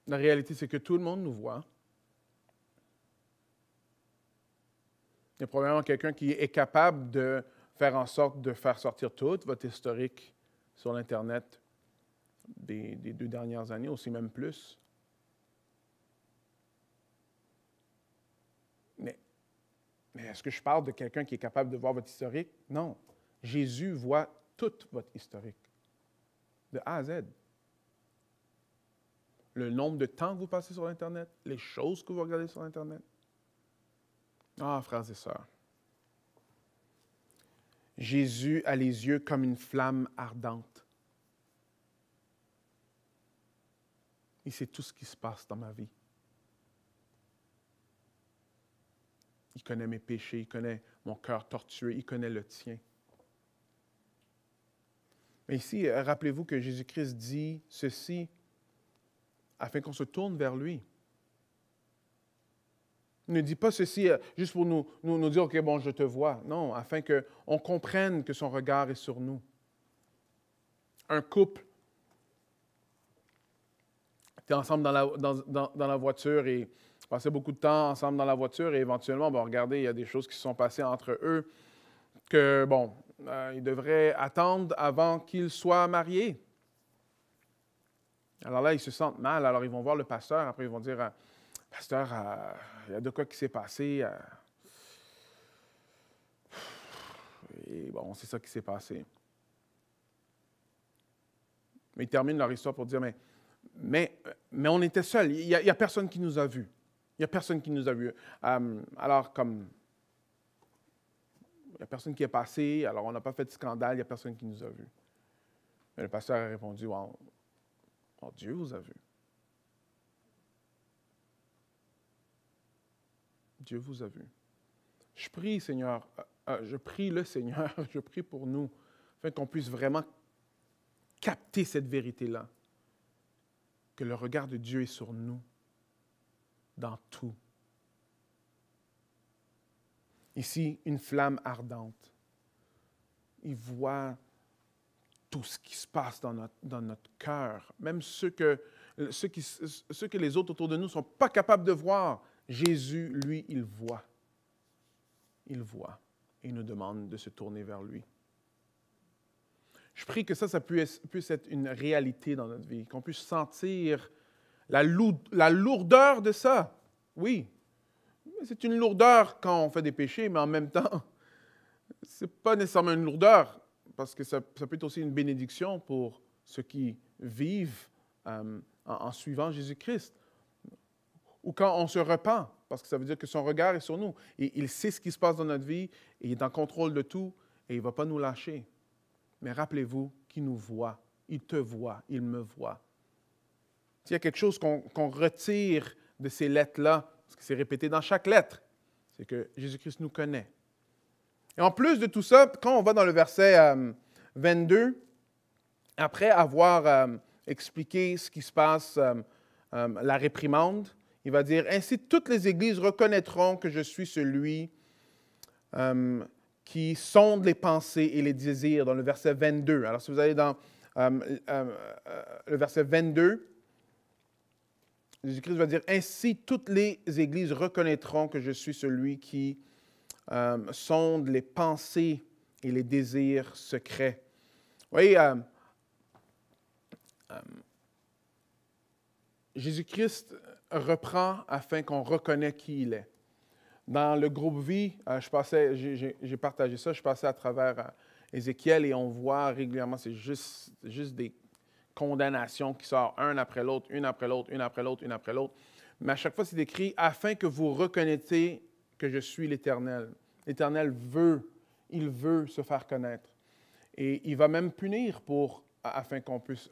La réalité, c'est que tout le monde nous voit. Il y a probablement quelqu'un qui est capable de faire en sorte de faire sortir tout votre historique sur l'Internet des 2 dernières années, aussi même plus. Mais est-ce que je parle de quelqu'un qui est capable de voir votre historique? Non. Jésus voit tout votre historique, de A à Z. Le nombre de temps que vous passez sur l'Internet, les choses que vous regardez sur l'Internet. Ah, frères et sœurs, Jésus a les yeux comme une flamme ardente. Il sait tout ce qui se passe dans ma vie. Il connaît mes péchés, il connaît mon cœur tortueux, il connaît le tien. Mais ici, rappelez-vous que Jésus-Christ dit ceci afin qu'on se tourne vers lui. Il ne dit pas ceci juste pour nous dire, OK, bon, je te vois. Non, afin qu'on comprenne que son regard est sur nous. Un couple, tu es ensemble dans la voiture et passaient beaucoup de temps ensemble dans la voiture et éventuellement, bon, regardez, il y a des choses qui se sont passées entre eux que, bon, ils devraient attendre avant qu'ils soient mariés. Alors là, ils se sentent mal, alors ils vont voir le pasteur, après ils vont dire, pasteur, il y a de quoi qui s'est passé. Et bon, c'est ça qui s'est passé. Mais ils terminent leur histoire pour dire, mais on était seuls, il n'y a personne qui nous a vus. Il n'y a personne qui nous a vus. Alors, comme il n'y a personne qui est passé, alors on n'a pas fait de scandale, il n'y a personne qui nous a vus. Mais le pasteur a répondu, oh, Dieu vous a vus. Dieu vous a vus. Je prie, Seigneur, je prie le Seigneur, je prie pour nous, afin qu'on puisse vraiment capter cette vérité-là, que le regard de Dieu est sur nous, dans tout. Ici, une flamme ardente. Il voit tout ce qui se passe dans notre cœur, même ce que les autres autour de nous ne sont pas capables de voir. Jésus, lui, il voit. Il voit et nous demande de se tourner vers lui. Je prie que ça puisse être une réalité dans notre vie, qu'on puisse sentir la lourdeur de ça. Oui, c'est une lourdeur quand on fait des péchés, mais en même temps, ce n'est pas nécessairement une lourdeur, parce que ça peut être aussi une bénédiction pour ceux qui vivent en suivant Jésus-Christ. Ou quand on se repent, parce que ça veut dire que son regard est sur nous. Et il sait ce qui se passe dans notre vie, et il est en contrôle de tout, et il ne va pas nous lâcher. Mais rappelez-vous qu'il nous voit, il te voit, il me voit. S'il y a quelque chose qu'on retire de ces lettres-là, parce que c'est répété dans chaque lettre, c'est que Jésus-Christ nous connaît. Et en plus de tout ça, quand on va dans le verset 22, après avoir expliqué ce qui se passe, la réprimande, il va dire « Ainsi toutes les églises reconnaîtront que je suis celui qui sonde les pensées et les désirs », dans le verset 22. Alors si vous allez dans le verset 22, Jésus-Christ va dire « Ainsi toutes les églises reconnaîtront que je suis celui qui sonde les pensées et les désirs secrets. » Vous voyez, Jésus-Christ reprend afin qu'on reconnaisse qui il est. Dans le groupe Vie, j'ai partagé ça, je passais à travers Ézéchiel et on voit régulièrement, c'est juste des condamnations qui sortent un après l'autre, une après l'autre, une après l'autre, une après l'autre. Mais à chaque fois, c'est écrit « afin que vous reconnaissiez que je suis l'Éternel ». L'Éternel il veut se faire connaître. Et il va même punir afin qu'on puisse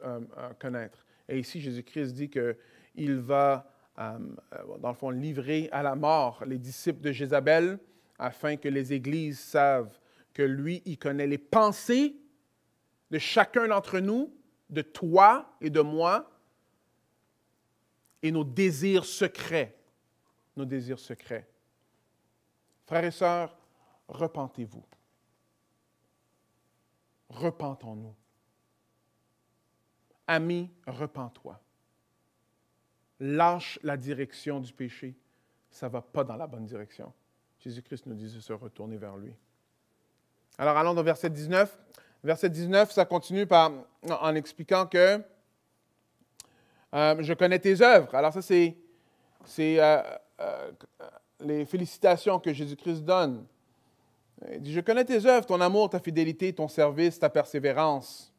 connaître. Et ici, Jésus-Christ dit qu'il va, dans le fond, livrer à la mort les disciples de Jézabel afin que les églises savent que lui, il connaît les pensées de chacun d'entre nous, de toi et de moi, et nos désirs secrets. Nos désirs secrets. Frères et sœurs, repentez-vous. Repentons-nous. Ami, repens-toi. Lâche la direction du péché. Ça ne va pas dans la bonne direction. Jésus-Christ nous dit de se retourner vers lui. Alors, allons dans verset 19. Verset 19, ça continue en expliquant que je connais tes œuvres. Alors ça, c'est les félicitations que Jésus-Christ donne. Il dit, je connais tes œuvres, ton amour, ta fidélité, ton service, ta persévérance.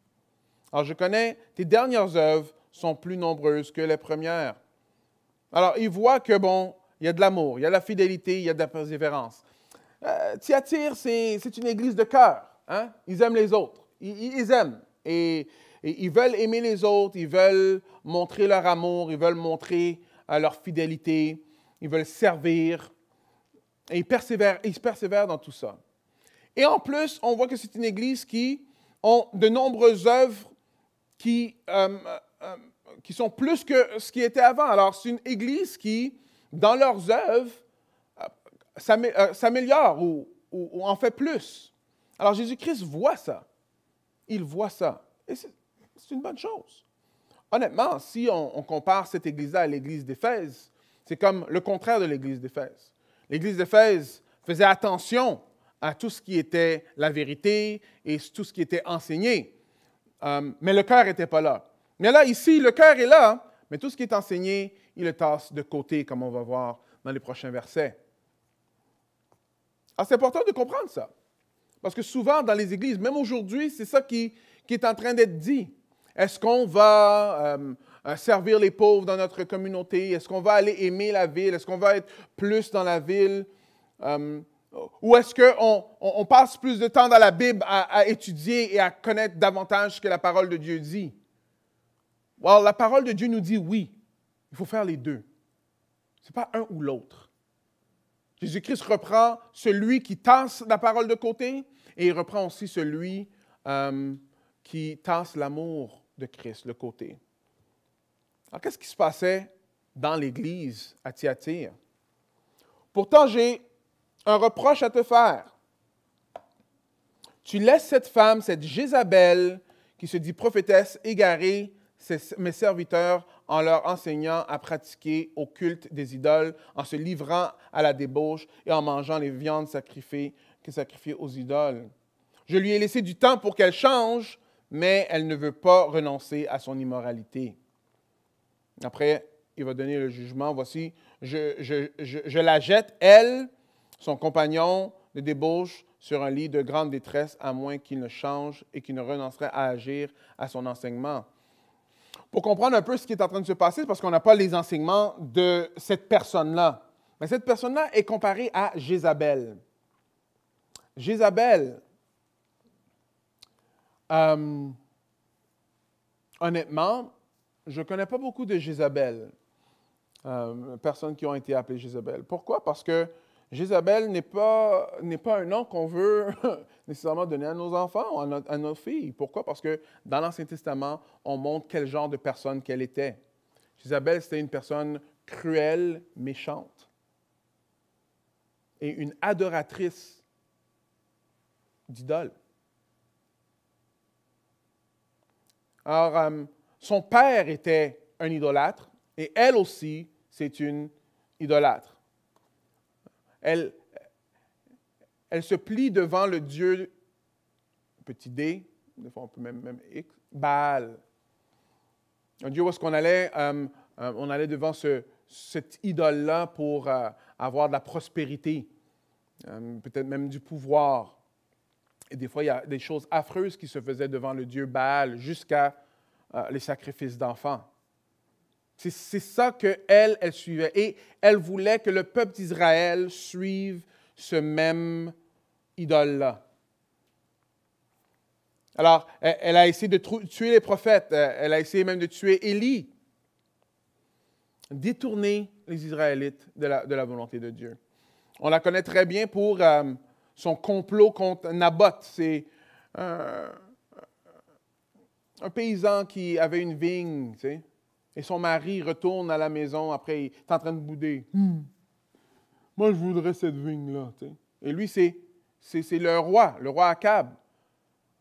Alors, je connais tes dernières œuvres sont plus nombreuses que les premières. Alors, il voit que, bon, il y a de l'amour, il y a de la fidélité, il y a de la persévérance. Thyatire, c'est une église de cœur. Hein? Ils aiment les autres. Ils aiment. Et ils veulent aimer les autres, ils veulent montrer leur amour, ils veulent montrer leur fidélité, ils veulent servir. Et ils persévèrent dans tout ça. Et en plus, on voit que c'est une église qui a de nombreuses œuvres qui sont plus que ce qui était avant. Alors, c'est une église qui, dans leurs œuvres, s'améliore ou en fait plus. Alors Jésus-Christ voit ça. Il voit ça. Et c'est une bonne chose. Honnêtement, si on compare cette église-là à l'église d'Éphèse, c'est comme le contraire de l'église d'Éphèse. L'église d'Éphèse faisait attention à tout ce qui était la vérité et tout ce qui était enseigné. Mais le cœur n'était pas là. Mais là, ici, le cœur est là, mais tout ce qui est enseigné, il le tasse de côté, comme on va voir dans les prochains versets. Alors, c'est important de comprendre ça. Parce que souvent, dans les églises, même aujourd'hui, c'est ça qui est en train d'être dit. Est-ce qu'on va servir les pauvres dans notre communauté? Est-ce qu'on va aller aimer la ville? Est-ce qu'on va être plus dans la ville? Ou est-ce qu'on passe plus de temps dans la Bible à étudier et à connaître davantage ce que la parole de Dieu dit? Well, la parole de Dieu nous dit oui. Il faut faire les deux. Ce n'est pas un ou l'autre. Jésus-Christ reprend celui qui tasse la parole de côté et il reprend aussi celui qui tasse l'amour de Christ, le côté. Alors, qu'est-ce qui se passait dans l'Église à Thyatire? Pourtant, j'ai un reproche à te faire. Tu laisses cette femme, cette Jézabel, qui se dit prophétesse, égarer mes serviteurs en leur enseignant à pratiquer au culte des idoles, en se livrant à la débauche et en mangeant les viandes sacrifiées aux idoles. Je lui ai laissé du temps pour qu'elle change, mais elle ne veut pas renoncer à son immoralité. Après, il va donner le jugement. Voici, je la jette, elle, son compagnon de débauche, sur un lit de grande détresse, à moins qu'il ne change et qu'il ne renoncerait à agir à son enseignement. Pour comprendre un peu ce qui est en train de se passer, parce qu'on n'a pas les enseignements de cette personne-là. Mais cette personne-là est comparée à Jézabel. Jézabel, honnêtement, je ne connais pas beaucoup de Jézabel, personnes qui ont été appelées Jézabel. Pourquoi? Parce que Jézabel n'est pas un nom qu'on veut nécessairement donner à nos enfants ou à nos filles. Pourquoi? Parce que dans l'Ancien Testament, on montre quel genre de personne qu'elle était. Jézabel, c'était une personne cruelle, méchante et une adoratrice d'idoles. Alors, son père était un idolâtre et elle aussi, c'est une idolâtre. Elle se plie devant le dieu, petit d, des fois on peut même X, Baal. Un dieu où est-ce qu'on allait, on allait devant cette idole-là pour avoir de la prospérité, peut-être même du pouvoir. Et des fois, il y a des choses affreuses qui se faisaient devant le dieu Baal jusqu'à les sacrifices d'enfants. C'est ça qu'elle suivait. Et elle voulait que le peuple d'Israël suive ce même idole-là. Alors, elle a essayé de tuer les prophètes. Elle a essayé même de tuer Élie. Détourner les Israélites de la volonté de Dieu. On la connaît très bien pour son complot contre Naboth. C'est un paysan qui avait une vigne, tu sais. Et son mari retourne à la maison, après, il est en train de bouder. Moi, je voudrais cette vigne-là. Tu sais. Et lui, c'est le roi Akab.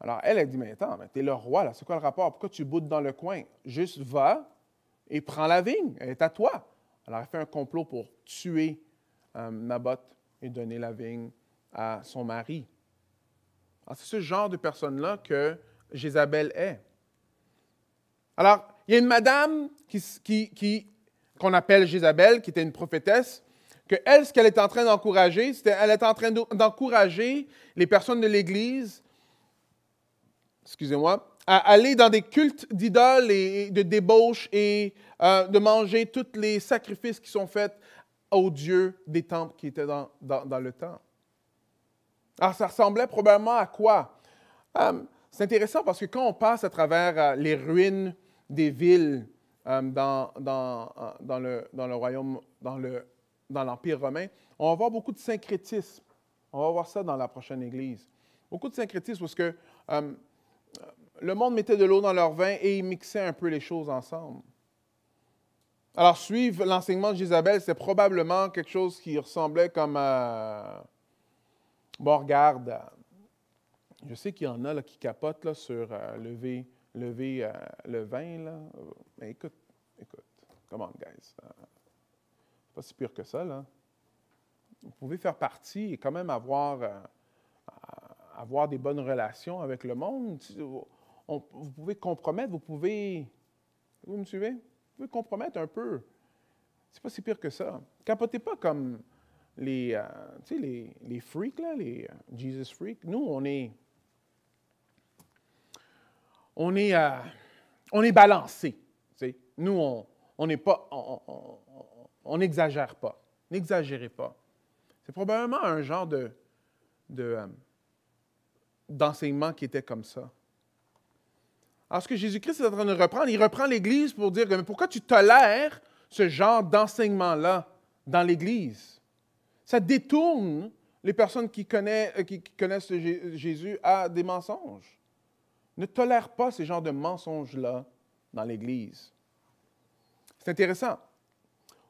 Alors, elle dit, mais attends, tu es le roi, là, c'est quoi le rapport? Pourquoi tu boudes dans le coin? Juste va et prends la vigne, elle est à toi. Alors, elle fait un complot pour tuer Naboth et donner la vigne à son mari. Alors, c'est ce genre de personne-là que Jézabel est. Alors, il y a une madame qu'on appelle Jézabel, qui était une prophétesse, que elle, ce qu'elle est en train d'encourager, elle est en train d'encourager les personnes de l'Église, à aller dans des cultes d'idoles et de débauche et de manger tous les sacrifices qui sont faits aux dieux des temples qui étaient dans le temps. Alors, ça ressemblait probablement à quoi? C'est intéressant parce que quand on passe à travers les ruines des villes dans le royaume, dans l'Empire romain, on va voir beaucoup de syncrétisme. On va voir ça dans la prochaine Église. Beaucoup de syncrétisme parce que le monde mettait de l'eau dans leur vin et ils mixaient un peu les choses ensemble. Alors, suivre l'enseignement de Jézabel, c'est probablement quelque chose qui ressemblait comme bon, regarde, je sais qu'il y en a là, qui capotent là, sur lever le vin. Là. Mais écoute, come on, guys. C'est pas si pire que ça, là. Vous pouvez faire partie et quand même avoir des bonnes relations avec le monde. Vous pouvez compromettre, vous me suivez? Vous pouvez compromettre un peu. C'est pas si pire que ça. Capotez pas comme les freaks, là, les Jesus freaks. Nous, on est balancés. Nous, on n'est pas, on n'exagère pas. N'exagérez pas. C'est probablement un genre d'enseignement qui était comme ça. Alors, ce que Jésus-Christ est en train de reprendre, il reprend l'Église pour dire, mais pourquoi tu tolères ce genre d'enseignement-là dans l'Église? Ça détourne les personnes qui connaissent Jésus à des mensonges. Ne tolère pas ces genres de mensonges-là dans l'Église. C'est intéressant.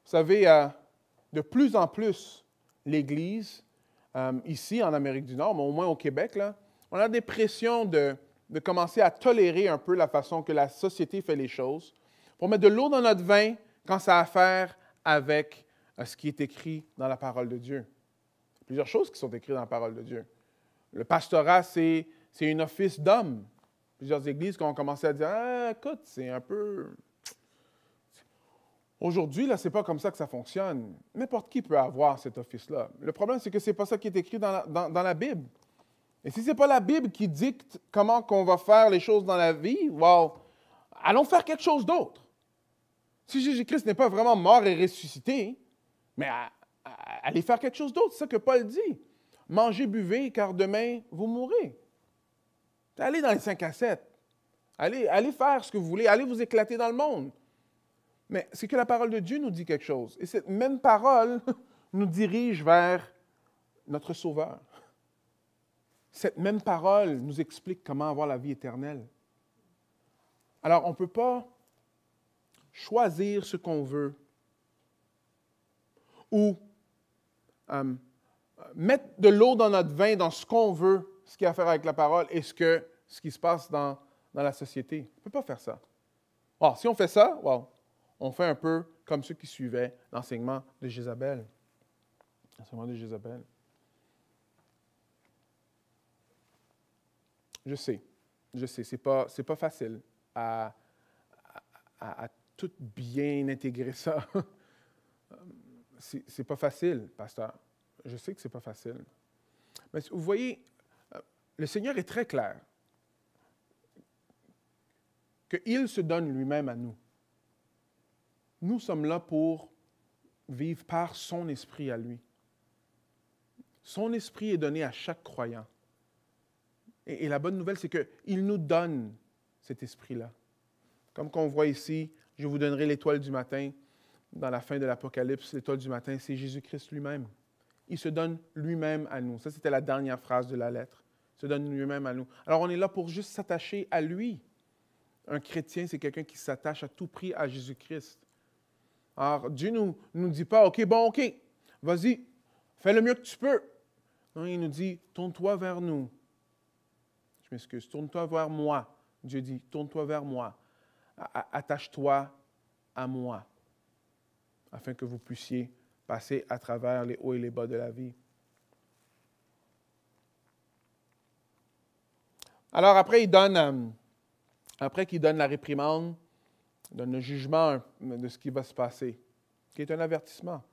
Vous savez, de plus en plus, l'Église, ici en Amérique du Nord, mais au moins au Québec, là, on a des pressions de commencer à tolérer un peu la façon que la société fait les choses, pour mettre de l'eau dans notre vin quand ça a à faire avec ce qui est écrit dans la parole de Dieu. Il y a plusieurs choses qui sont écrites dans la parole de Dieu. Le pastorat, c'est un office d'homme. Plusieurs églises qui ont commencé à dire « Ah, écoute, c'est un peu... » Aujourd'hui, là, ce n'est pas comme ça que ça fonctionne. N'importe qui peut avoir cet office-là. Le problème, c'est que ce n'est pas ça qui est écrit dans la Bible. Et si ce n'est pas la Bible qui dicte comment on va faire les choses dans la vie, wow, allons faire quelque chose d'autre. Si Jésus-Christ n'est pas vraiment mort et ressuscité, mais allez faire quelque chose d'autre, c'est ça que Paul dit. Mangez, buvez, car demain, vous mourrez. Allez dans les 5 à 7. Allez faire ce que vous voulez. Allez vous éclater dans le monde. Mais c'est que la parole de Dieu nous dit quelque chose. Et cette même parole nous dirige vers notre Sauveur. Cette même parole nous explique comment avoir la vie éternelle. Alors, on ne peut pas choisir ce qu'on veut ou mettre de l'eau dans notre vin, dans ce qu'on veut, ce qui a à faire avec la parole et ce qui se passe dans la société. On ne peut pas faire ça. Alors, si on fait ça, wow, on fait un peu comme ceux qui suivaient l'enseignement de Jézabel. L'enseignement de Jézabel. Je sais, c'est pas facile à tout bien intégrer ça. C'est pas facile, pasteur. Je sais que c'est pas facile. Mais vous voyez, le Seigneur est très clair qu'il se donne lui-même à nous. Nous sommes là pour vivre par son esprit à lui. Son esprit est donné à chaque croyant. Et la bonne nouvelle, c'est qu'il nous donne cet esprit-là. Comme qu'on voit ici, je vous donnerai l'étoile du matin. Dans la fin de l'Apocalypse, l'étoile du matin, c'est Jésus-Christ lui-même. Il se donne lui-même à nous. Ça, c'était la dernière phrase de la lettre. Il se donne lui-même à nous. Alors, on est là pour juste s'attacher à lui. Un chrétien, c'est quelqu'un qui s'attache à tout prix à Jésus-Christ. Alors, Dieu ne nous dit pas, OK, vas-y, fais le mieux que tu peux. Non, il nous dit, tourne-toi vers nous. Je m'excuse, tourne-toi vers moi. Dieu dit, tourne-toi vers moi. Attache-toi à moi, afin que vous puissiez passer à travers les hauts et les bas de la vie. Alors, après qu'il donne la réprimande, il donne le jugement de ce qui va se passer, qui est un avertissement.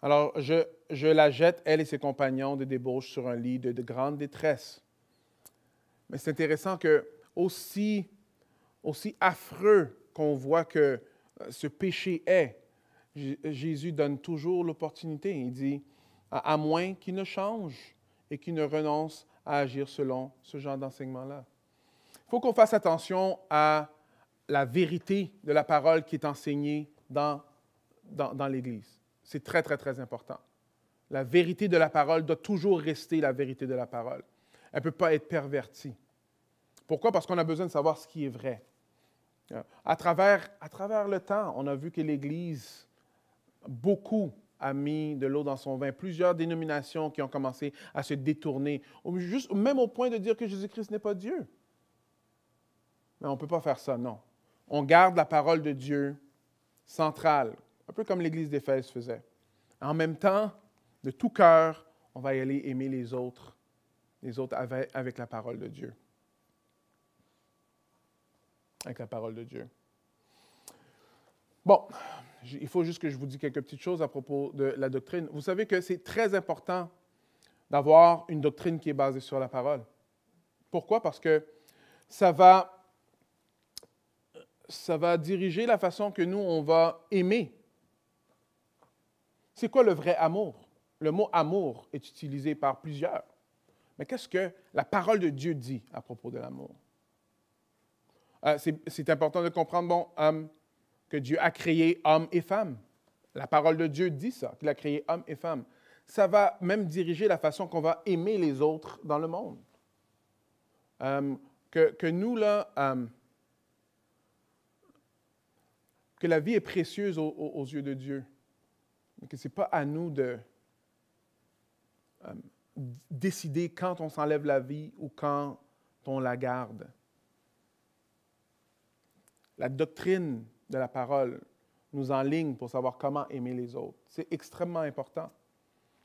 Alors, je la jette, elle et ses compagnons, de débauche sur un lit de grande détresse. Mais c'est intéressant que, aussi affreux qu'on voit que ce péché est, Jésus donne toujours l'opportunité. Il dit, à moins qu'il ne change et qu'il ne renonce à agir selon ce genre d'enseignement-là. Il faut qu'on fasse attention à la vérité de la parole qui est enseignée dans l'Église. C'est très, très, très important. La vérité de la parole doit toujours rester la vérité de la parole. Elle ne peut pas être pervertie. Pourquoi? Parce qu'on a besoin de savoir ce qui est vrai. À travers le temps, on a vu que l'Église, beaucoup a mis de l'eau dans son vin. Plusieurs dénominations qui ont commencé à se détourner, même au point de dire que Jésus-Christ n'est pas Dieu. Mais on ne peut pas faire ça, non. On garde la parole de Dieu centrale, un peu comme l'Église d'Éphèse faisait. En même temps, de tout cœur, on va y aller aimer les autres avec la parole de Dieu. Avec la parole de Dieu. Bon, il faut juste que je vous dise quelques petites choses à propos de la doctrine. Vous savez que c'est très important d'avoir une doctrine qui est basée sur la parole. Pourquoi? Parce que ça va diriger la façon que nous, on va aimer. C'est quoi le vrai amour? Le mot amour est utilisé par plusieurs. Mais qu'est-ce que la parole de Dieu dit à propos de l'amour? C'est important de comprendre, que Dieu a créé hommes et femmes. La parole de Dieu dit ça, qu'il a créé hommes et femmes. Ça va même diriger la façon qu'on va aimer les autres dans le monde. Que nous, là, que la vie est précieuse aux yeux de Dieu, mais que ce n'est pas à nous de décider quand on s'enlève la vie ou quand on la garde. La doctrine de la parole nous enligne pour savoir comment aimer les autres. C'est extrêmement important.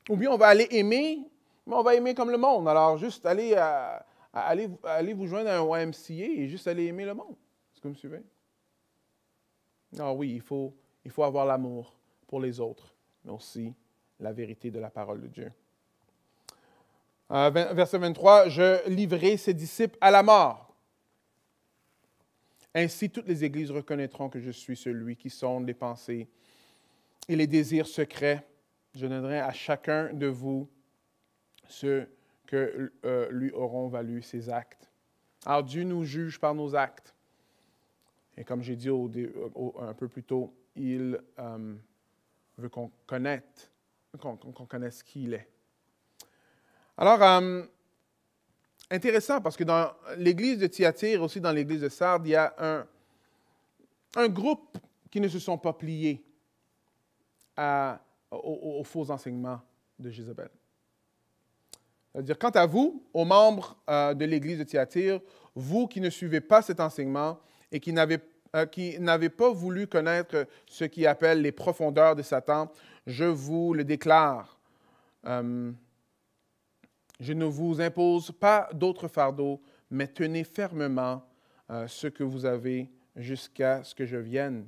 Ou bien on va aller aimer, mais on va aimer comme le monde. Alors, juste allez vous joindre à un YMCA et juste aller aimer le monde. Est-ce que vous me suivez? Ah oui, il faut avoir l'amour pour les autres, mais aussi la vérité de la parole de Dieu. Verset 23, « Je livrerai ses disciples à la mort. Ainsi, toutes les églises reconnaîtront que je suis celui qui sonde les pensées et les désirs secrets. Je donnerai à chacun de vous ce que lui auront valu ses actes. » Alors, Dieu nous juge par nos actes. Et comme j'ai dit un peu plus tôt, il veut qu'on connaisse qui il est. Alors, intéressant, parce que dans l'église de Thyatire, aussi dans l'église de Sardes, il y a un groupe qui ne se sont pas pliés aux faux enseignements de Jézabel. C'est-à-dire, quant à vous, aux membres de l'église de Thyatire, vous qui ne suivez pas cet enseignement et qui n'avez pas voulu connaître ce qu'ils appellent les profondeurs de Satan, je vous le déclare. Je ne vous impose pas d'autre fardeau, mais tenez fermement ce que vous avez jusqu'à ce que je vienne.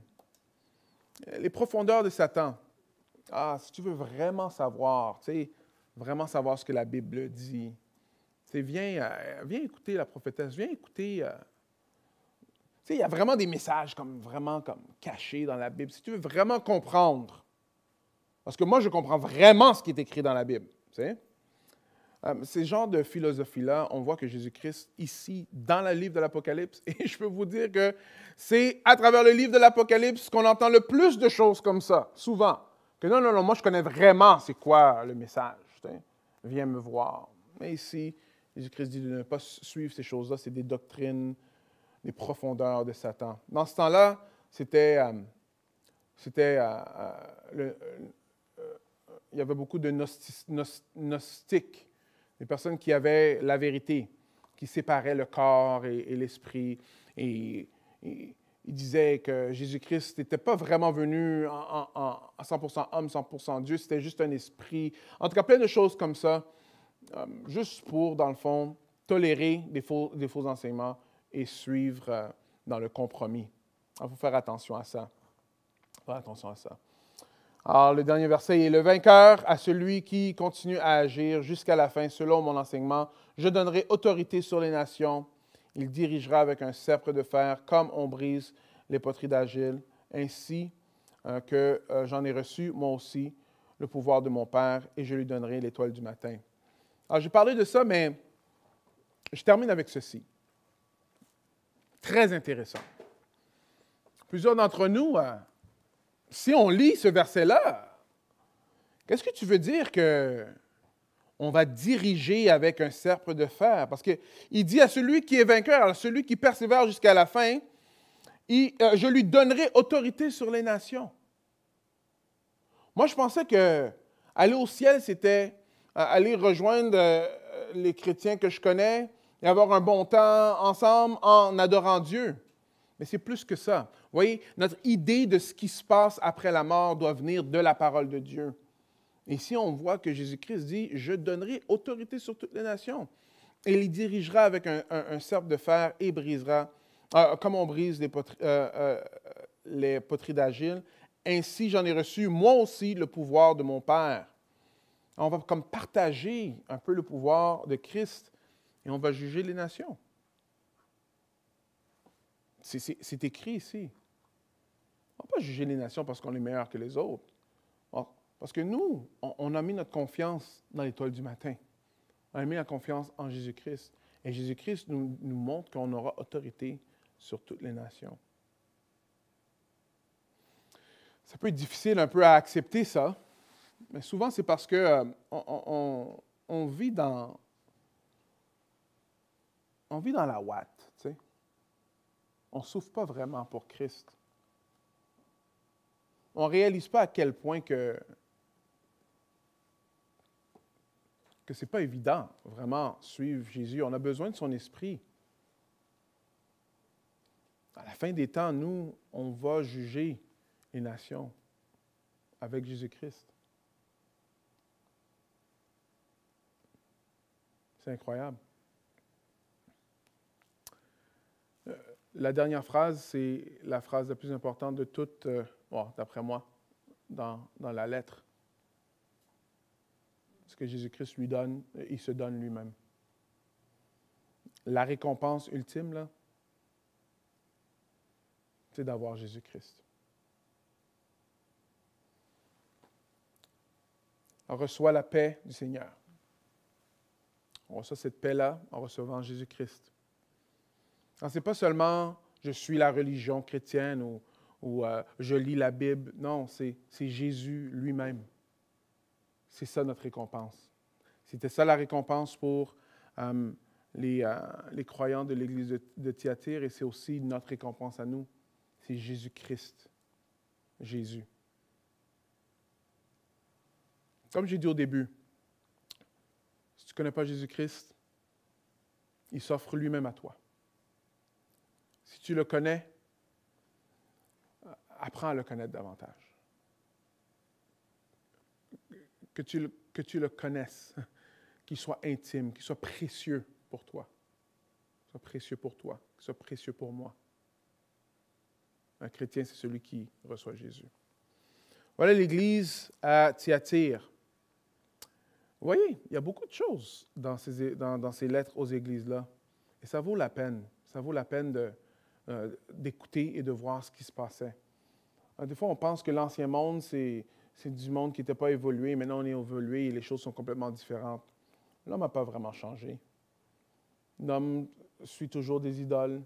Les profondeurs de Satan. Si tu veux vraiment savoir, vraiment savoir ce que la Bible dit, viens écouter la prophétesse, viens écouter. Il y a vraiment des messages vraiment cachés dans la Bible. Si tu veux vraiment comprendre, parce que moi, je comprends vraiment ce qui est écrit dans la Bible, ces genres de philosophie-là, on voit que Jésus-Christ, ici, dans le livre de l'Apocalypse, et je peux vous dire que c'est à travers le livre de l'Apocalypse qu'on entend le plus de choses comme ça, souvent. Que non, moi je connais vraiment c'est quoi le message. Viens me voir. Mais ici, Jésus-Christ dit de ne pas suivre ces choses-là, c'est des doctrines, des profondeurs de Satan. Dans ce temps-là, il y avait beaucoup de gnostiques, des personnes qui avaient la vérité, qui séparaient le corps et l'esprit. Et ils disaient que Jésus-Christ n'était pas vraiment venu à 100% homme, 100% Dieu, c'était juste un esprit. En tout cas, plein de choses comme ça, juste pour, dans le fond, tolérer des faux enseignements et suivre dans le compromis. Il faut faire attention à ça. Faire attention à ça. Alors, le dernier verset est « Le vainqueur à celui qui continue à agir jusqu'à la fin selon mon enseignement. Je donnerai autorité sur les nations. Il dirigera avec un sceptre de fer comme on brise les poteries d'argile, ainsi que j'en ai reçu, moi aussi, le pouvoir de mon Père, et je lui donnerai l'étoile du matin. » Alors, j'ai parlé de ça, mais je termine avec ceci. Très intéressant. Plusieurs d'entre nous... si on lit ce verset-là, qu'est-ce que tu veux dire qu'on va diriger avec un sceptre de fer? Parce qu'il dit à celui qui est vainqueur, à celui qui persévère jusqu'à la fin, Je lui donnerai autorité sur les nations. Moi, je pensais que aller au ciel, c'était aller rejoindre les chrétiens que je connais et avoir un bon temps ensemble en adorant Dieu. Mais c'est plus que ça. Vous voyez, notre idée de ce qui se passe après la mort doit venir de la parole de Dieu. Et ici, on voit que Jésus-Christ dit, « Je donnerai autorité sur toutes les nations. » Et il les dirigera avec un cercle de fer et brisera, comme on brise les poteries d'argile. Ainsi, j'en ai reçu, moi aussi, le pouvoir de mon Père. On va comme partager un peu le pouvoir de Christ et on va juger les nations. C'est écrit ici. On ne va pas juger les nations parce qu'on est meilleur que les autres. Parce que nous, on a mis notre confiance dans l'étoile du matin. On a mis la confiance en Jésus-Christ. Et Jésus-Christ nous montre qu'on aura autorité sur toutes les nations. Ça peut être difficile un peu à accepter ça, mais souvent c'est parce que on vit dans la ouate, tu sais. On ne souffre pas vraiment pour Christ. On ne réalise pas à quel point que ce n'est pas évident, vraiment, suivre Jésus. On a besoin de son esprit. À la fin des temps, nous, on va juger les nations avec Jésus-Christ. C'est incroyable. La dernière phrase, c'est la phrase la plus importante de toute, d'après moi, dans la lettre. Ce que Jésus-Christ lui donne, il se donne lui-même. La récompense ultime, là, c'est d'avoir Jésus-Christ. On reçoit la paix du Seigneur. On reçoit cette paix-là en recevant Jésus-Christ. Ce n'est pas seulement « je suis la religion chrétienne » ou je lis la Bible. Non, c'est Jésus lui-même. C'est ça notre récompense. C'était ça la récompense pour les croyants de l'Église de Thyatire et c'est aussi notre récompense à nous. C'est Jésus-Christ. Jésus. Comme j'ai dit au début, si tu ne connais pas Jésus-Christ, il s'offre lui-même à toi. Si tu le connais, apprends à le connaître davantage. Que tu le connaisses, qu'il soit intime, qu'il soit précieux pour toi. Qu'il soit précieux pour toi, qu'il soit précieux pour moi. Un chrétien, c'est celui qui reçoit Jésus. Voilà l'Église à Thyatire. Vous voyez, il y a beaucoup de choses dans ces lettres aux églises-là. Et ça vaut la peine. Ça vaut la peine d'écouter et de voir ce qui se passait. Des fois, on pense que l'ancien monde, c'est du monde qui n'était pas évolué. Maintenant, on est évolué et les choses sont complètement différentes. L'homme n'a pas vraiment changé. L'homme suit toujours des idoles.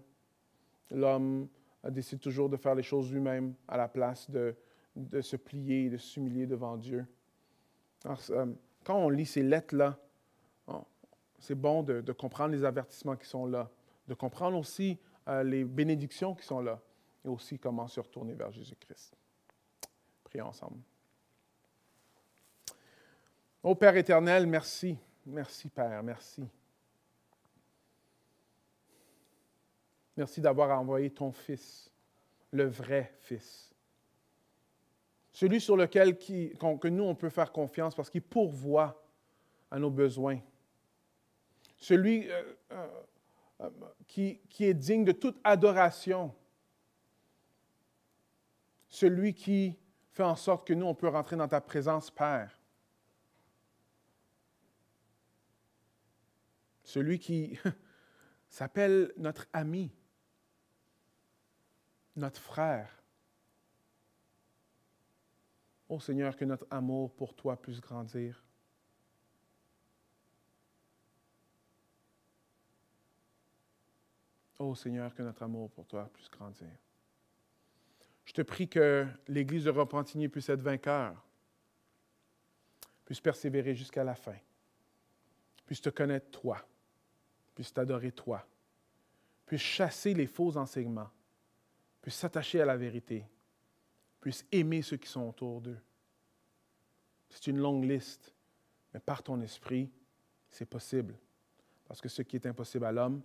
L'homme décide toujours de faire les choses lui-même à la place de se plier et de s'humilier devant Dieu. Alors, quand on lit ces lettres-là, c'est bon de comprendre les avertissements qui sont là, de comprendre aussi les bénédictions qui sont là, et aussi comment se retourner vers Jésus-Christ. Prions ensemble. Ô Père éternel, merci. Merci, Père, merci. Merci d'avoir envoyé ton Fils, le vrai Fils. Celui sur lequel que nous, on peut faire confiance parce qu'il pourvoit à nos besoins. Celui qui est digne de toute adoration. Celui qui fait en sorte que nous, on peut rentrer dans ta présence, Père. Celui qui s'appelle notre ami, notre frère. Ô Seigneur, que notre amour pour toi puisse grandir. Ô Seigneur, que notre amour pour toi puisse grandir. Je te prie que l'Église de Repentigny puisse être vainqueur, puisse persévérer jusqu'à la fin, puisse te connaître toi, puisse t'adorer toi, puisse chasser les faux enseignements, puissent s'attacher à la vérité, puissent aimer ceux qui sont autour d'eux. C'est une longue liste, mais par ton esprit, c'est possible. Parce que ce qui est impossible à l'homme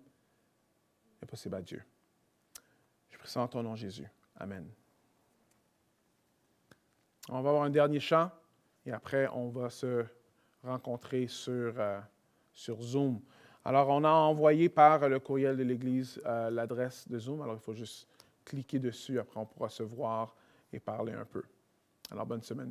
est possible à Dieu. Je prie ça en ton nom, Jésus. Amen. On va avoir un dernier chant et après, on va se rencontrer sur Zoom. Alors, on a envoyé par le courriel de l'Église l'adresse de Zoom. Alors, il faut juste cliquer dessus. Après, on pourra se voir et parler un peu. Alors, bonne semaine.